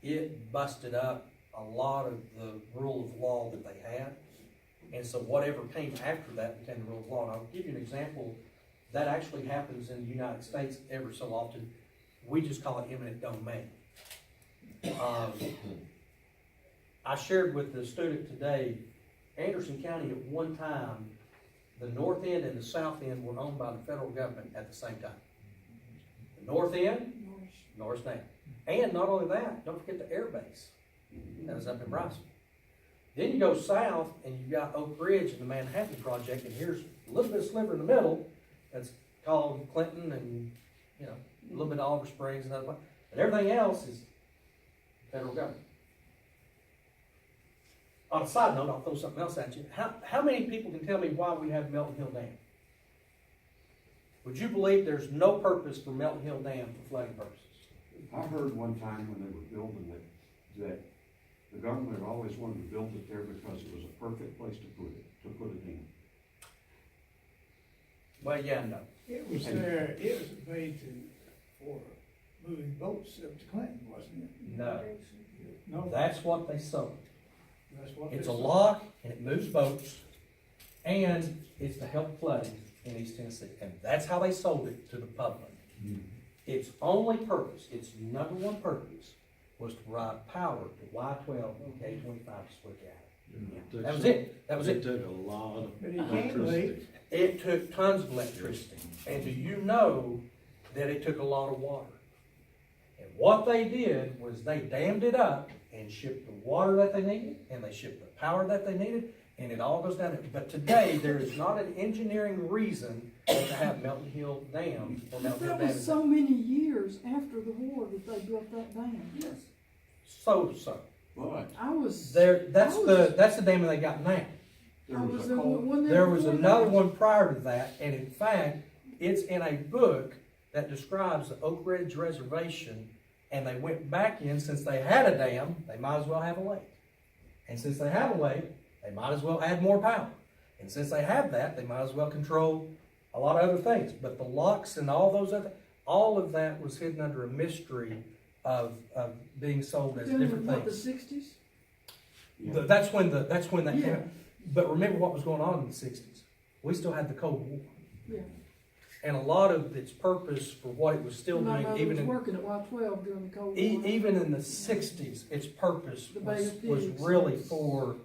it busted up a lot of the rule of law that they had. And so whatever came after that became the rule of law. And I'll give you an example. That actually happens in the United States ever so often. We just call it eminent domain. I shared with the student today, Anderson County at one time, the north end and the south end were owned by the federal government at the same time. The north end, Norris Dam. And not only that, don't forget the air base. That was up in Bryson. Then you go south and you've got Oak Ridge and the Manhattan Project, and here's a little bit of sliver in the middle that's called Clinton, and you know, a little bit of Oliver Springs and other places. But everything else is federal government. On a side note, I'll throw something else at you. How many people can tell me why we have Melton Hill Dam? Would you believe there's no purpose for Melton Hill Dam for flooding purposes? I heard one time when they were building it, that the government had always wanted to build it there because it was a perfect place to put it in. Well, yeah, no. It was there, it was made for moving boats up to Clinton, wasn't it? No. No, That's what they sold. that's what. It's they a said. lock, and it moves boats, and it's to help flooding in East Tennessee. And that's how they sold it to the public. Its only purpose, its number one purpose, was to provide power to Y-12 and K-25 to split gas. That was it. That was It it. took a lot of But it can't electricity. leak. It took tons of electricity. And do you know that it took a lot of water? And what they did was they dammed it up and shipped the water that they needed, and they shipped the power that they needed, and it all goes down there. But today, there is not an engineering reason to have Melton Hill Dam or But Melton Hill that Dam. was so many years after the war that they built that dam. Yes. So. But I was. That's I was- the dam they got now. there I was was a the cold, one There was before another that. one prior to that, and in fact, it's in a book that describes the Oak Ridge Reservation, and they went back in, since they had a dam, they might as well have a lake. And since they have a lake, they might as well add more power. And since they have that, they might as well control a lot of other things. But the locks and all of that was hidden under a mystery of being sold as Doing different what, the things. 60s? yeah, That's when that came Yeah. out. But remember what was going on in the 60s. We still had the Cold War. Yeah. And a lot of its purpose for what it was still My doing, mother even was in, working at Y-12 during the Cold War. even in the 60s, its purpose The Bay of was Pigs. really for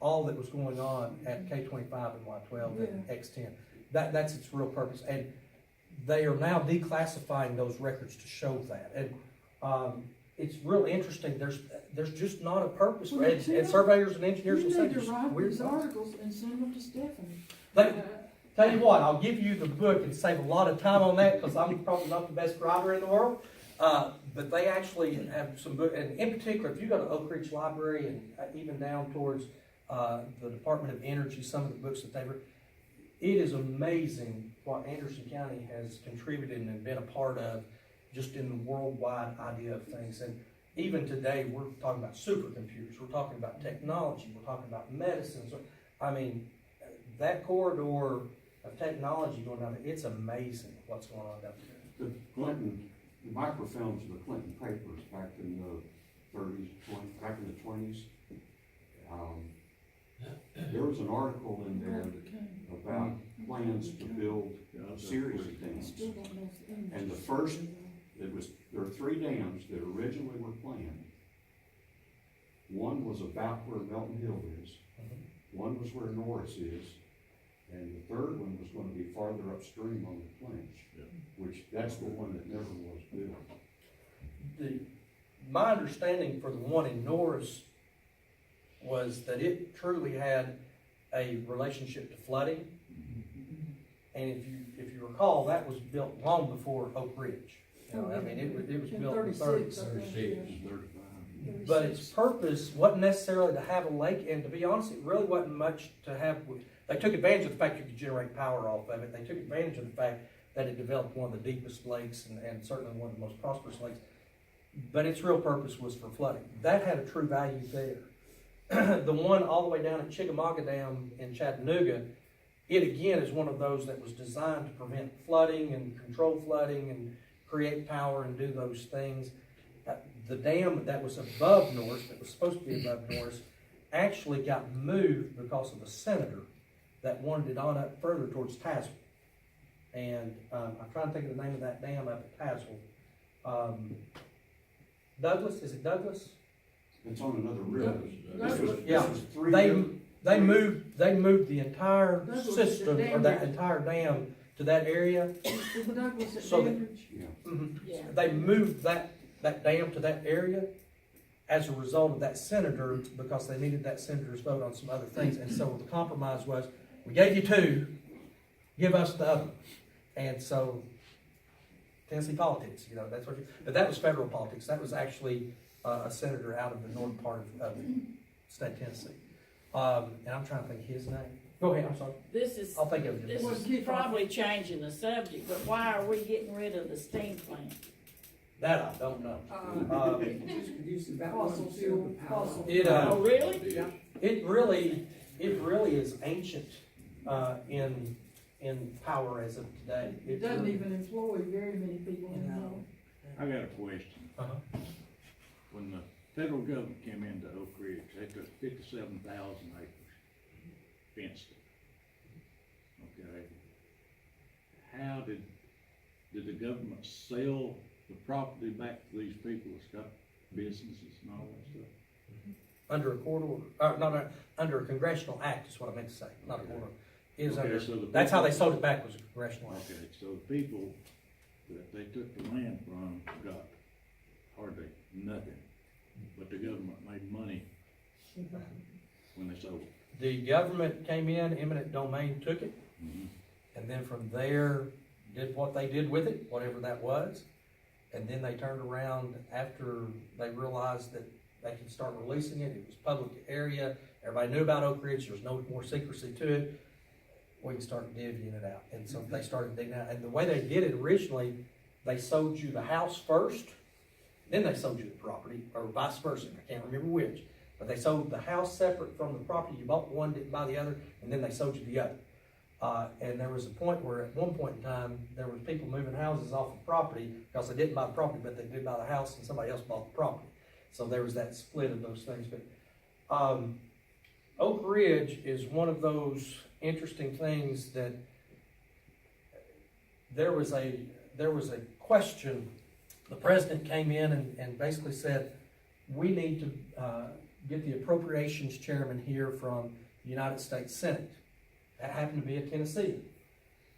all that was going on at K-25 and Y-12 and Yeah. X-10. That's its real purpose. And they are now declassifying those records to show that. And it's really interesting. There's just not a purpose for Well, it. you And know, surveyors and engineers will You say need to there's write weird these stuff. articles and send them to Stephanie. They- Tell you what, I'll give you the book and save a lot of time on that, because I'm probably not the best writer in the world. But they actually have some book, and in particular, if you go to Oak Ridge Library and even down towards the Department of Energy, some of the books that they've written, it is amazing what Anderson County has contributed and been a part of just in the worldwide idea of things. And even today, we're talking about supercomputers, we're talking about technology, we're talking about medicine. So, I mean, that corridor of technology going down there, it's amazing what's going on down there. the microfilms of the Clinton papers back in the 30s, back in the 20s. There was an article in there about plans to build a series of dams. Still don't know if the image And the is first, there. there were 3 dams that originally were planned. One was about where Melton Hill is, one was where Norris is, and the third one was gonna be farther upstream on the Clinch, which, that's the one that never was built. My understanding for the one in Norris was that it truly had a relationship to flooding. And if you recall, that was built long before Oak Ridge. You know, I mean, it was In built in the 36, 30s. I think, 36, yeah. 35. But its purpose wasn't necessarily to have a lake, and to be honest, it really wasn't much to have. They took advantage of the fact you could generate power off of it. They took advantage of the fact that it developed one of the deepest lakes and certainly one of the most prosperous lakes. But its real purpose was for flooding. That had a true value there. The one all the way down at Chickamauga Dam in Chattanooga, it again is one of those that was designed to prevent flooding and control flooding and create power and do those things. The dam that was above Norris, that was supposed to be above Norris, actually got moved because of a senator that wanted it on up further towards Tazewell. And I'm trying to think of the name of that dam up at Tazewell. Douglas, is it Douglas? It's on another river. That was- Yeah. This was 3 They years. moved the entire That was the system, or dam that that- entire dam to that area. Is Douglas at So that- Dandridge? Yeah. Yeah. They moved that dam to that area as a result of that senator, because they needed that senator's vote on some other things. And so the compromise was, we gave you 2, give us the other. And so, Tennessee politics, you know, that's what but that was federal politics. That was actually a senator out of the north part of state Tennessee. And I'm trying to think his name. Go ahead, I'm sorry. I'll think of it. This Well, is keep on. probably changing the subject, but why are we getting rid of the steam plant? That I don't know. Fossil fuel, fossil. It, Oh, really? it really is ancient, in power as of today. It doesn't even employ very many people anymore. I got a question. Uh-huh. When the federal government came into Oak Ridge, they took 57,000 acres, fenced it. Okay. How did the government sell the property back to these people that's got businesses and all that stuff? Under a court order, under a congressional act is what I meant to say, not a court order. It is Okay, under, so the that's how they people- sold it back, was a congressional act. Okay, so the people that they took the land from got hardly nothing, but the government made money when they sold it. The government came in, eminent domain took it, Mhm. and then from there, did what they did with it, whatever that was. And then they turned around after they realized that they could start releasing it. It was public area. Everybody knew about Oak Ridge. There was no more secrecy to it. We can start divvying it out. And so they started digging out. And the way they did it originally, they sold you the house first, then they sold you the property, or vice versa. I can't remember which. But they sold the house separate from the property. You bought one, didn't buy the other, and then they sold you the other. And there was a point where at one point in time, there was people moving houses off of property because they didn't buy the property, but they did buy the house and somebody else bought the property. So there was that split of those things. But Oak Ridge is one of those interesting things that there was a question. The president came in and basically said, we need to get the appropriations chairman here from the United States Senate. That happened to be a Tennessean.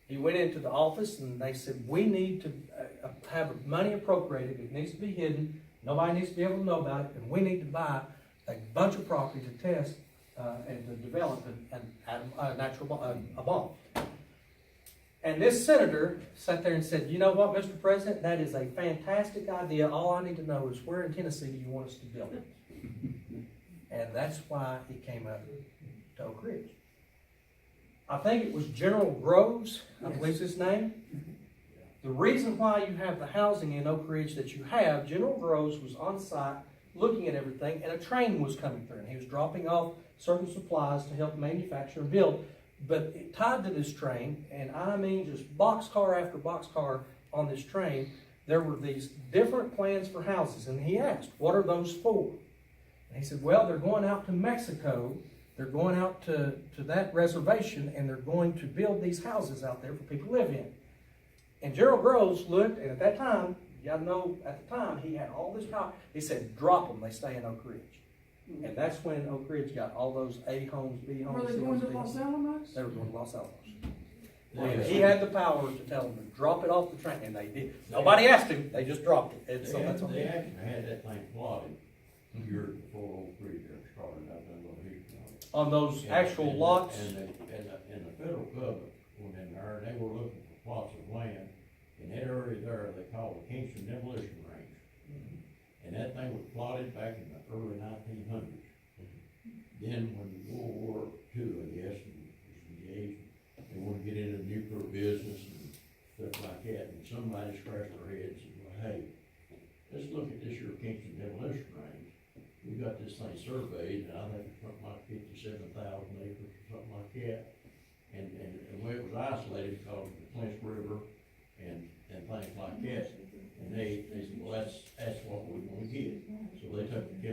He went into the office and they said, we need to have money appropriated. It needs to be hidden. Nobody needs to be able to know about it. And we need to buy a bunch of property to test and to develop a bomb. And this senator sat there and said, you know what, Mr. President, that is a fantastic idea. All I need to know is where in Tennessee do you want us to build it? And that's why it came up to Oak Ridge. I think it was General Groves, I believe is his name. The reason why you have the housing in Oak Ridge that you have, General Groves was on site looking at everything, and a train was coming through, and he was dropping off certain supplies to help manufacture and build. But it tied to this train, and I mean just boxcar after boxcar on this train, there were these different plans for houses, and he asked, what are those for? And he said, well, they're going out to Mexico. They're going out to that reservation, and they're going to build these houses out there for people to live in. And Gerald Groves looked, and at that time, you gotta know, at the time, he had all this power. He said, drop them, they stay in Oak Ridge. And that's when Oak Ridge got all those A homes, B homes. Were they C going homes, to D Los homes. Alamos? They were going to Los Alamos. Yeah. And he had the power to tell them to drop it off the train, and they did. Nobody asked him, they just dropped it. And so that's what They they actually had that thing plotted years before Oak Ridge ever started. I've done a little history on it. on those actual lots. And the federal government went in there, and they were looking for plots of land, in that area there, they call the Kingston Demolition Range. And that thing was plotted back in the early 1900s. Then when World War II, I guess, was engaged, they wanted to get into nuclear business and stuff like that, and somebody scratched their head and said, well, hey, let's look at this here Kingston Demolition Range. We got this thing surveyed, and I think it's something like 57,000 acres or something like that. And the way it was isolated because of the Clinch River and things like that. And they said, well, that's what we want to get. So they took the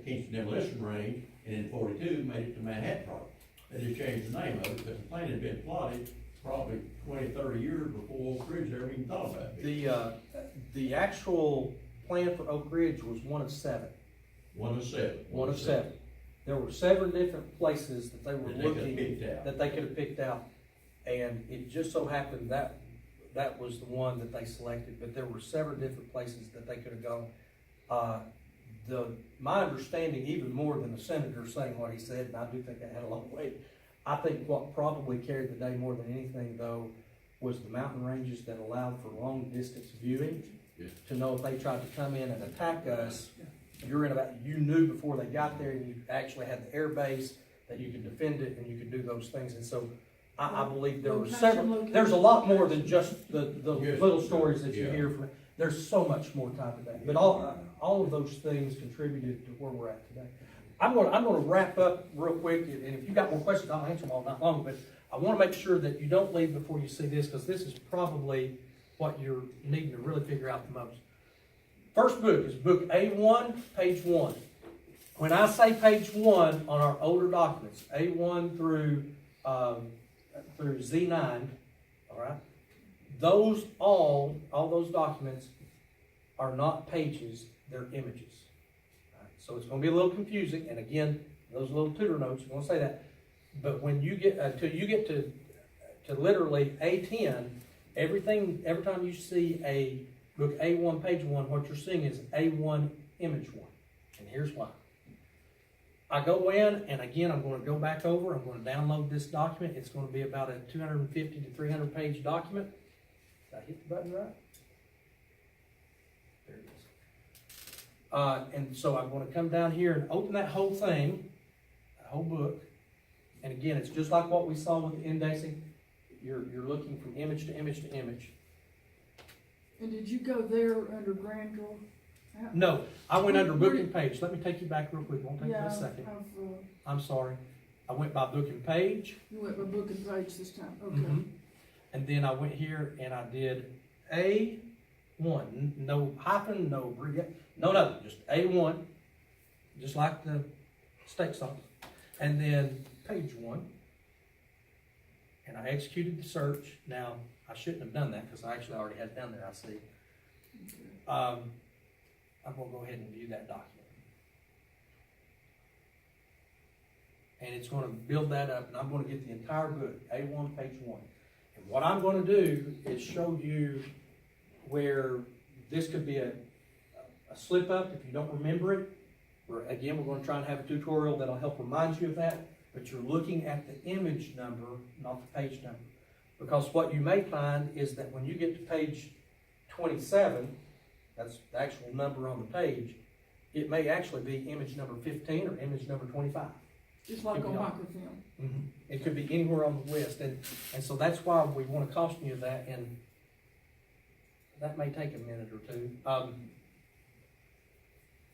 Kingston Demolition Range, and in 42 made it to Manhattan Park. They just changed the name of it, because the plan had been plotted probably 20, 30 years before Oak Ridge ever even thought about it. The actual plan for Oak Ridge was one of seven. One of seven. One of seven. There were seven different places that they were That they could've looking, picked out. that they could have picked out. And it just so happened that was the one that they selected, but there were several different places that they could have gone. My understanding, even more than the senator saying what he said, and I do think that had a long weight, I think what probably carried the day more than anything, though, was the mountain ranges that allowed for long distance viewing. Yeah. To know if they tried to come in and attack us, you knew before they got there, and you actually had the air base that you can defend it and you can do those things. And so I believe there were Location, several, location. there's a lot more than just the Yes. little stories that you Yeah. hear from, there's so much more time to that. But all of those things contributed to where we're at today. I'm gonna wrap up real quick, and if you've got more questions, I'll answer them all night long, but I wanna make sure that you don't leave before you see this, because this is probably what you're needing to really figure out the most. First book is book A1, page 1. When I say page 1 on our older documents, A1 through Z9, all right, those all those documents are not pages, they're images. All right, so it's going to be a little confusing, and again, those little tutor notes, you're going to say that. But when you get until you get to literally A10, every time you see a book A1, page 1, what you're seeing is A1, image 1, and here's why. I go in, and again, I'm going to go back over, I'm going to download this document. It's going to be about a 250 to 300 page document. Did I hit the button right? There it is. And so I'm going to come down here and open that whole thing, that whole book. And again, it's just like what we saw with the indexing. You're looking from image to image to image. And did you go there under Granville? No, I went under Where book did- and page. Let me take you back real quick. It won't take Yeah, me a second. I've, I'm sorry. I went by book and page. you went by book and page this time, okay. Mhm. And then I went here and I did A1, no hyphen, no abbreviation, no nothing, just A1, just like the steak sauce. And then page 1. And I executed the search. Now, I shouldn't have done that because I actually already had it down there, I see. I'm gonna go ahead and view that document. And it's gonna build that up, and I'm gonna get the entire book, A1, page 1. And what I'm gonna do is show you where this could be a slip up if you don't remember it. Again, we're gonna try and have a tutorial that'll help remind you of that, but you're looking at the image number, not the page number. Because what you may find is that when you get to page 27, that's the actual number on the page, it may actually be image number 15 or image number 25. Just like Could on be on. microfilm. It could be anywhere on the list, and so that's why we want to caution you of that, and that may take a minute or two.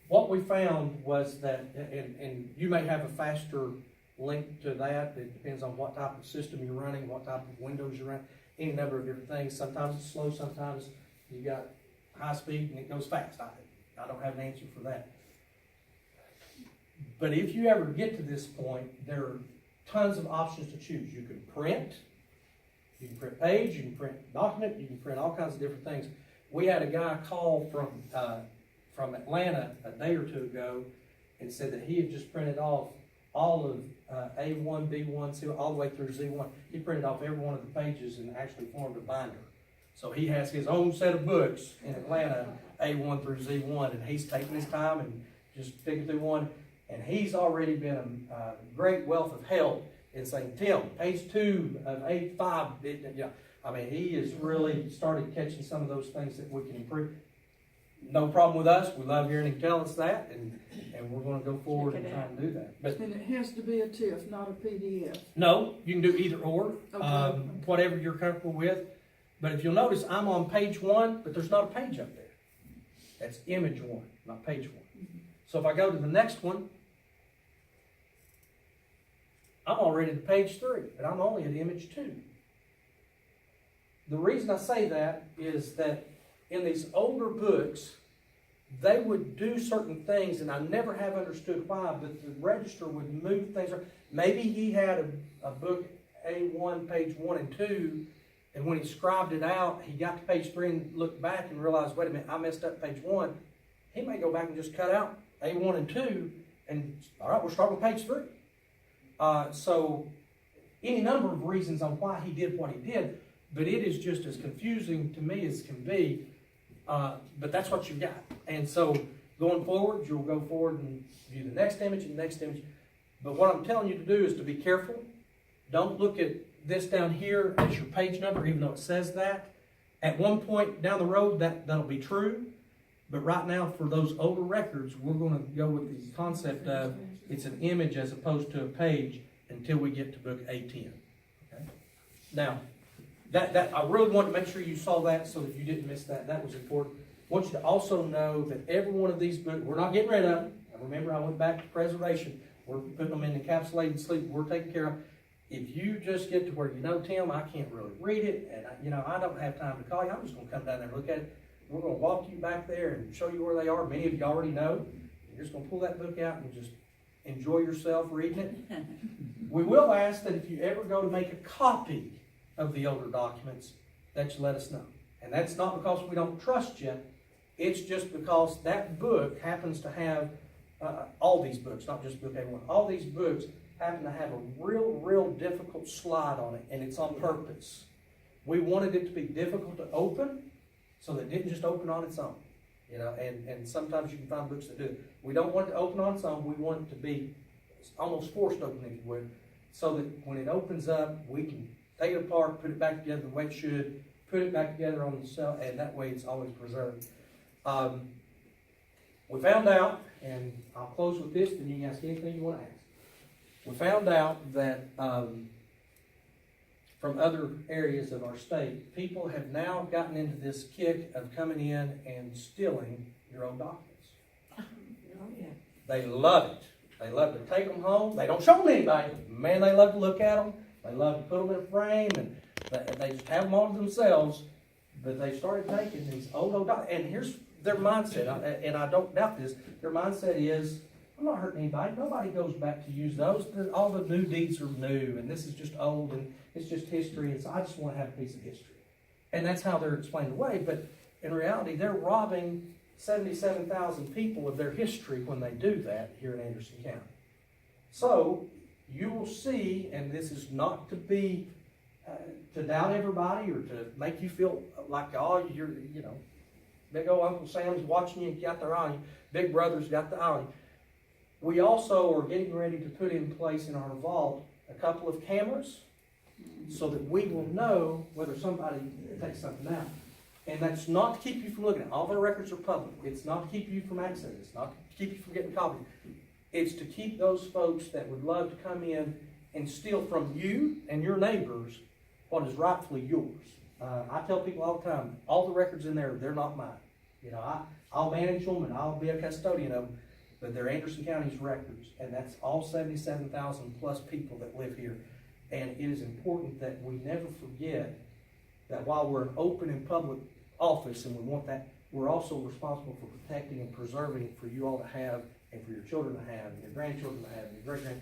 What we found was that, and you may have a faster link to that, it depends on what type of system you're running, what type of Windows you're running, any number of different things. Sometimes it's slow, sometimes you got high speed and it goes fast. I don't have an answer for that. But if you ever get to this point, there are tons of options to choose. You can print page, you can print document, you can print all kinds of different things. We had a guy call from Atlanta a day or two ago and said that he had just printed off all of A1, B1, C1, all the way through Z1. He printed off every one of the pages and actually formed a binder. So he has his own set of books in Atlanta, A1 through Z1, and he's taking his time and just picking through one. And he's already been a great wealth of help in saying, Tim, page 2 of A5, I mean, he has really started catching some of those things that we can improve. No problem with us. We love hearing him tell us that, and we're going to go forward and try and do that. But And it has to be a TIFF, not a PDF. no, you can do either or, Okay. whatever you're comfortable with. But if you'll notice, I'm on page 1, but there's not a page up there. That's image 1, not page 1. So if I go to the next one, I'm already to page 3, but I'm only at image 2. The reason I say that is that in these older books, they would do certain things, and I never have understood why, but the register would move things. Maybe he had a book A1, page 1 and 2, and when he scribed it out, he got to page 3 and looked back and realized, wait a minute, I messed up page 1. He may go back and just cut out A1 and 2, and all right, we're starting with page 3. So any number of reasons on why he did what he did, but it is just as confusing to me as can be. But that's what you've got. And so going forward, you'll go forward and view the next image and the next image. But what I'm telling you to do is to be careful. Don't look at this down here as your page number, even though it says that. At one point down the road, that'll be true. But right now, for those older records, we're going to go with the concept of It's an image as opposed to a page until we get to book A10. Okay? Now, that I really wanted to make sure you saw that so that you didn't miss that. That was important. I want you to also know that every one of these books, we're not getting rid of them. And remember, I went back to preservation. We're putting them in encapsulated sleep. We're taking care of. If you just get to where, Tim, I can't really read it, and I don't have time to call you, I'm just going to come down there and look at it. We're going to walk you back there and show you where they are. Many of you already know. You're just going to pull that book out and just enjoy yourself reading it. We will ask that if you ever go to make a copy of the older documents, that you let us know. And that's not because we don't trust you. It's just because that book happens to have, all these books, not just book A1, all these books happen to have a real difficult slide on it, and it's on purpose. We wanted it to be difficult to open, so that it didn't just open on its own. And sometimes you can find books that do it. We don't want it to open on its own. We want it to be almost forced open, if you would, so that when it opens up, we can take it apart, put it back together the way it should, put it back together on the shelf, and that way it's always preserved. We found out, and I'll close with this, then you can ask anything you want to ask. We found out that from other areas of our state, people have now gotten into this kick of coming in and stealing your old documents. Oh, yeah. They love it. They love to take them home. They don't show them to anybody. Man, they love to look at them. They love to put them in a frame, and they just have them all to themselves. But they started taking these old documents, and here's their mindset, and I don't doubt this. Their mindset is, I'm not hurting anybody. Nobody goes back to use those. All the new deeds are new, and this is just old, and it's just history, and so I just want to have a piece of history. And that's how they're explained away. But in reality, they're robbing 77,000 people of their history when they do that here in Anderson County. So you will see, and this is not to be to doubt everybody or to make you feel like, oh, you're, big old Uncle Sam's watching you and got their eye on you. Big Brother's got the eye on you. We also are getting ready to put in place in our vault a couple of cameras so that we will know whether somebody takes something out. And that's not to keep you from looking at it. All of our records are public. It's not to keep you from accessing. It's not to keep you from getting copies. It's to keep those folks that would love to come in and steal from you and your neighbors what is rightfully yours. I tell people all the time, all the records in there, they're not mine. I'll manage them and I'll be a custodian of them, but they're Anderson County's records, and that's all 77,000 plus people that live here. And it is important that we never forget that while we're an open and public office, and we want that, we're also responsible for protecting and preserving it for you all to have, and for your children to have, and your grandchildren to have, and your great-grand.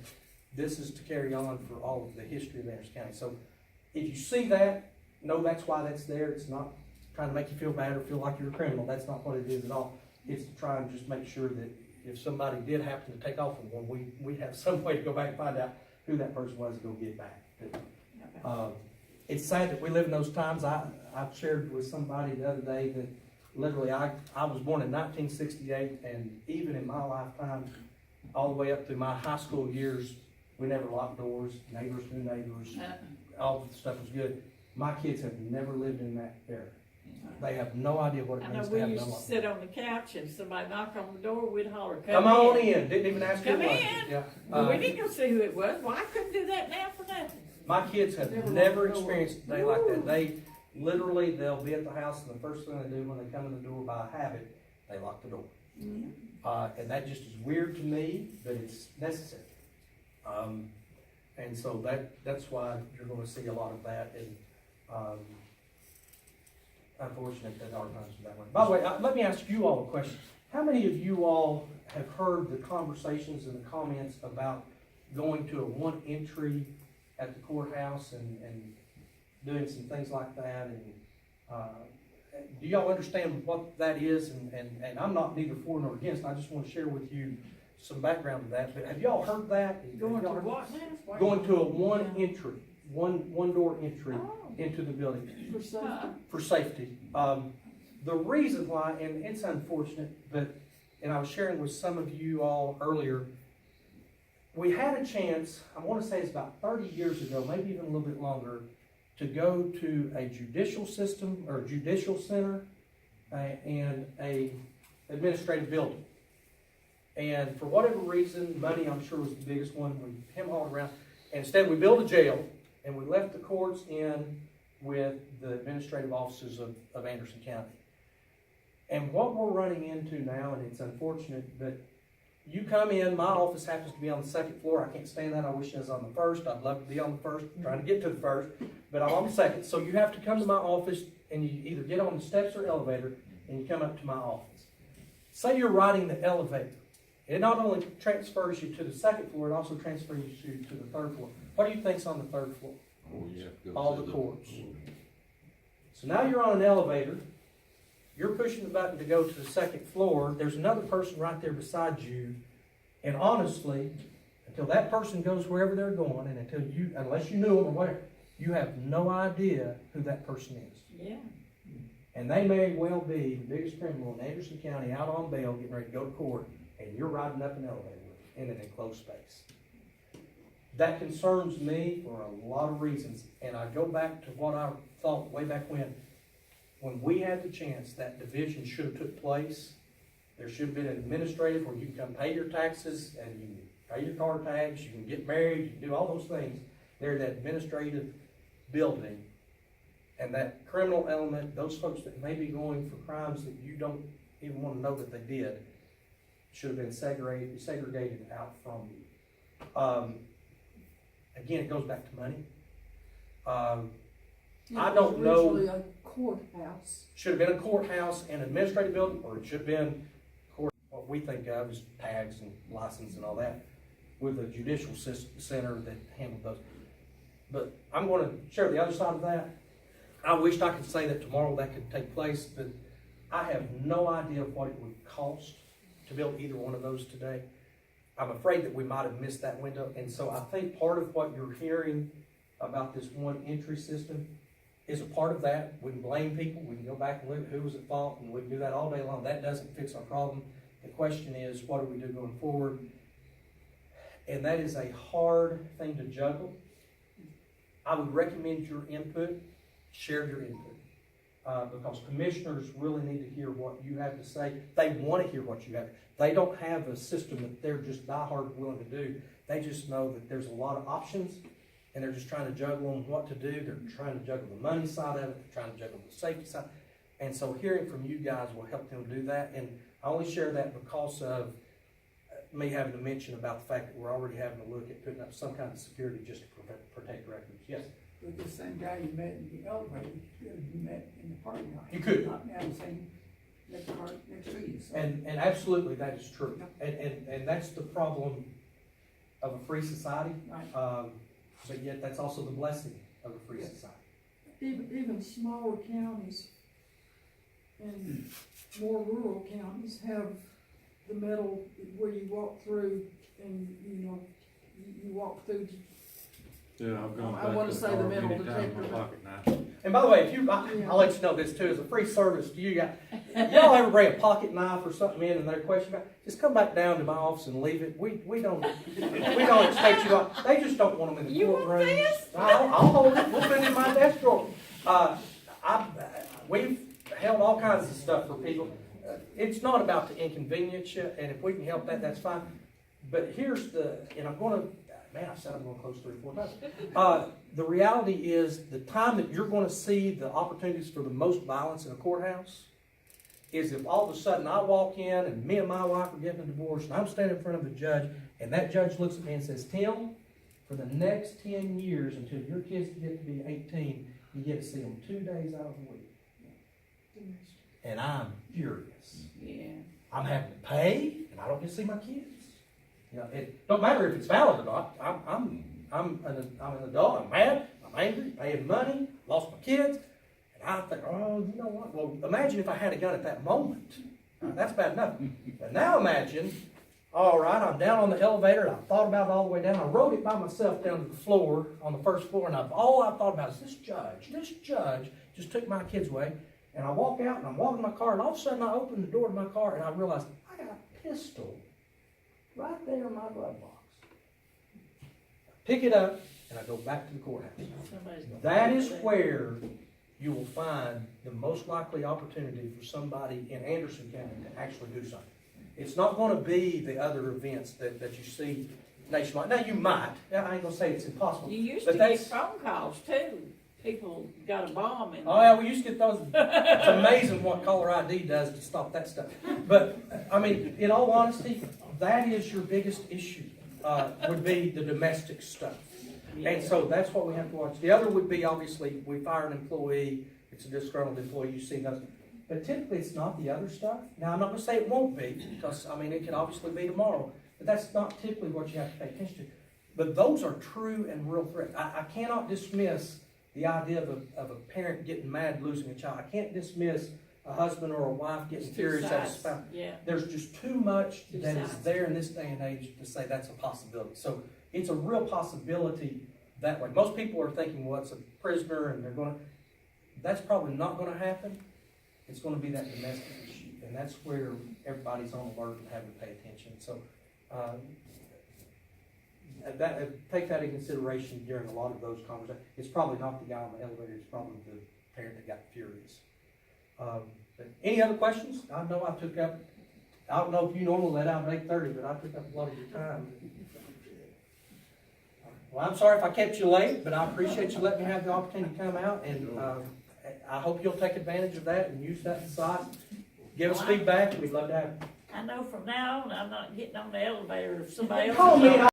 This is to carry on for all of the history of Anderson County. So if you see that, know that's why that's there. It's not trying to make you feel bad or feel like you're a criminal. That's not what it is at all. It's to try and just make sure that if somebody did happen to take off with one, we have some way to go back and find out who that person was and go get back. It's sad that we live in those times. I shared with somebody the other day that literally I was born in 1968, and even in my lifetime, all the way up through my high school years, we never locked doors. Neighbors knew neighbors. All the stuff was good. My kids have never lived in that era. They have no idea what it I know means we to have used no to life. sit on the couch and somebody knocked on the door, we'd holler, Come on in. Didn't even ask Come who it was. in. Yeah. We didn't go see who it was. Well, I couldn't do that now for nothing. My kids have never experienced a day like that. They literally, they'll be at the house, and the first thing they do when they come in the door by habit, they lock the door. And that just is weird to me, but it's necessary. And so that's why you're going to see a lot of that. And unfortunate that our times are that way. By the way, let me ask you all a question. How many of you all have heard the conversations and the comments about going to a one entry at the courthouse and doing some things like that? And do y'all understand what that is? And I'm not neither for nor against. I just want to share with you some background to that. But have y'all heard that? Going to what now? Going to a one entry, one door entry into the building For safety. for safety. The reason why, and it's unfortunate, and I was sharing with some of you all earlier, we had a chance, I want to say it's about 30 years ago, maybe even a little bit longer, to go to a judicial system or judicial center and a administrative building. And for whatever reason, money, I'm sure, was the biggest one. We hem-hawed around. And instead, we built a jail, and we left the courts in with the administrative offices of Anderson County. And what we're running into now, and it's unfortunate, but you come in, my office happens to be on the second floor. I can't stand that. I wish I was on the first. I'd love to be on the first, trying to get to the first, but I'm on the second. So you have to come to my office, and you either get on the steps or elevator, and you come up to my office. Say you're riding the elevator. It not only transfers you to the second floor, it also transfers you to the third floor. What do you think's on the third floor? All the courts. So now you're on an elevator. You're pushing the button to go to the second floor. There's another person right there beside you. And honestly, until that person goes wherever they're going, and unless you knew them or whatever, you have no idea who that person is. Yeah. And they may well be the biggest criminal in Anderson County out on bail getting ready to go to court, and you're riding up an elevator in an enclosed space. That concerns me for a lot of reasons. And I go back to what I thought way back when we had the chance, that division should have took place. There should have been an administrative where you can come pay your taxes and you can pay your car tax, you can get married, you can do all those things. There's that administrative building. And that criminal element, those folks that may be going for crimes that you don't even want to know that they did, should have been segregated out from you. Again, it goes back to money. I don't know. Originally a courthouse. Should have been a courthouse and administrative building, or it should have been what we think of as tags and license and all that, with a judicial center that handled those. But I'm going to share the other side of that. I wished I could say that tomorrow that could take place, but I have no idea what it would cost to build either one of those today. I'm afraid that we might have missed that window. And so I think part of what you're hearing about this one entry system is a part of that. We can blame people. We can go back and look at who was at fault, and we can do that all day long. That doesn't fix our problem. The question is, what do we do going forward? And that is a hard thing to juggle. I would recommend your input. Share your input. Because commissioners really need to hear what you have to say. They want to hear what you have. They don't have a system that they're just diehard willing to do. They just know that there's a lot of options, and they're just trying to juggle on what to do. They're trying to juggle the money side of it. They're trying to juggle the safety side. And so hearing from you guys will help them do that. And I only share that because of me having to mention about the fact that we're already having to look at putting up some kind of security just to protect records. Yes? With the same guy you met in the elevator, you met in the parking lot. You could. Not now the same next car next to you. So. And absolutely that is true. And that's the problem of a free society. Right. But yet that's also the blessing of a free society. Even smaller counties and more rural counties have the metal where you walk through and, you walk through. Yeah, I've gone I back wanna to the say the car metal many times detector. with my pocket knife. And by the way, I'll let you know this too, as a free service to you guys. Y'all ever bring a pocket knife or something in and they're questioning about, just come back down to my office and leave it. We don't expect you to, they just don't want them in the courtroom. I'll hold it, we'll put it in my desk drawer. We've held all kinds of stuff for people. It's not about to inconvenience you, and if we can help that, that's fine. But here's and I'm going to, man, I said I'm going to close 3 or 4 times. The reality is the time that you're going to see the opportunities for the most violence in a courthouse is if all of a sudden I walk in and me and my wife are getting a divorce and I'm standing in front of the judge and that judge looks at me and says, Tim, for the next 10 years until your kids get to be 18, you get to see them 2 days out of the week. And I'm furious. Yeah. I'm having to pay and I don't get to see my kids. It don't matter if it's valid or not. I'm an adult. I'm mad. I'm angry. Paying money. Lost my kids. And I think, oh, you know what? Well, imagine if I had a gun at that moment. That's bad enough. But now imagine, all right, I'm down on the elevator and I thought about it all the way down. I rode it by myself down to the floor, on the first floor, and all I thought about is this judge just took my kids away. And I walk out and I'm walking my car, and all of a sudden I open the door of my car and I realize I got a pistol right there in my glove box. I pick it up and I go back to the courthouse. That is where you will find the most likely opportunity for somebody in Anderson County to actually do something. It's not gonna be the other events that you see nationwide. Now, you might, I ain't gonna say it's impossible. You used but to get that's- phone calls too. People got a bomb in. Oh, yeah, we used to get those. It's amazing what caller ID does to stop that stuff. But, I mean, in all honesty, that is your biggest issue, would be the domestic stuff. And so that's what we have to watch. The other would be, obviously, we fire an employee, it's a disgruntled employee, you see those. But typically, it's not the other stuff. Now, I'm not gonna say it won't be, because, I mean, it could obviously be tomorrow, but that's not typically what you have to pay attention to. But those are true and real threats. I cannot dismiss the idea of a parent getting mad losing a child. I can't dismiss a husband or a wife getting Two furious at a sides. spouse. Yeah. There's just too much Two that is sides. there in this day and age to say that's a possibility. So it's a real possibility that way. Most people are thinking, well, it's a prisoner and they're gonna, that's probably not gonna happen. It's gonna be that domestic issue, and that's where everybody's on alert and having to pay attention. So, take that in consideration during a lot of those conversations. It's probably not the guy on the elevator, it's probably the parent that got furious. But any other questions? I know I took up, I don't know if you normally let out at 8:30, but I took up a lot of your time. Well, I'm sorry if I kept you late, but I appreciate you letting me have the opportunity to come out, and I hope you'll take advantage of that and use that site. Give us feedback, and we'd love to have it. I know from now on, I'm not getting on the elevator if somebody else. Call me.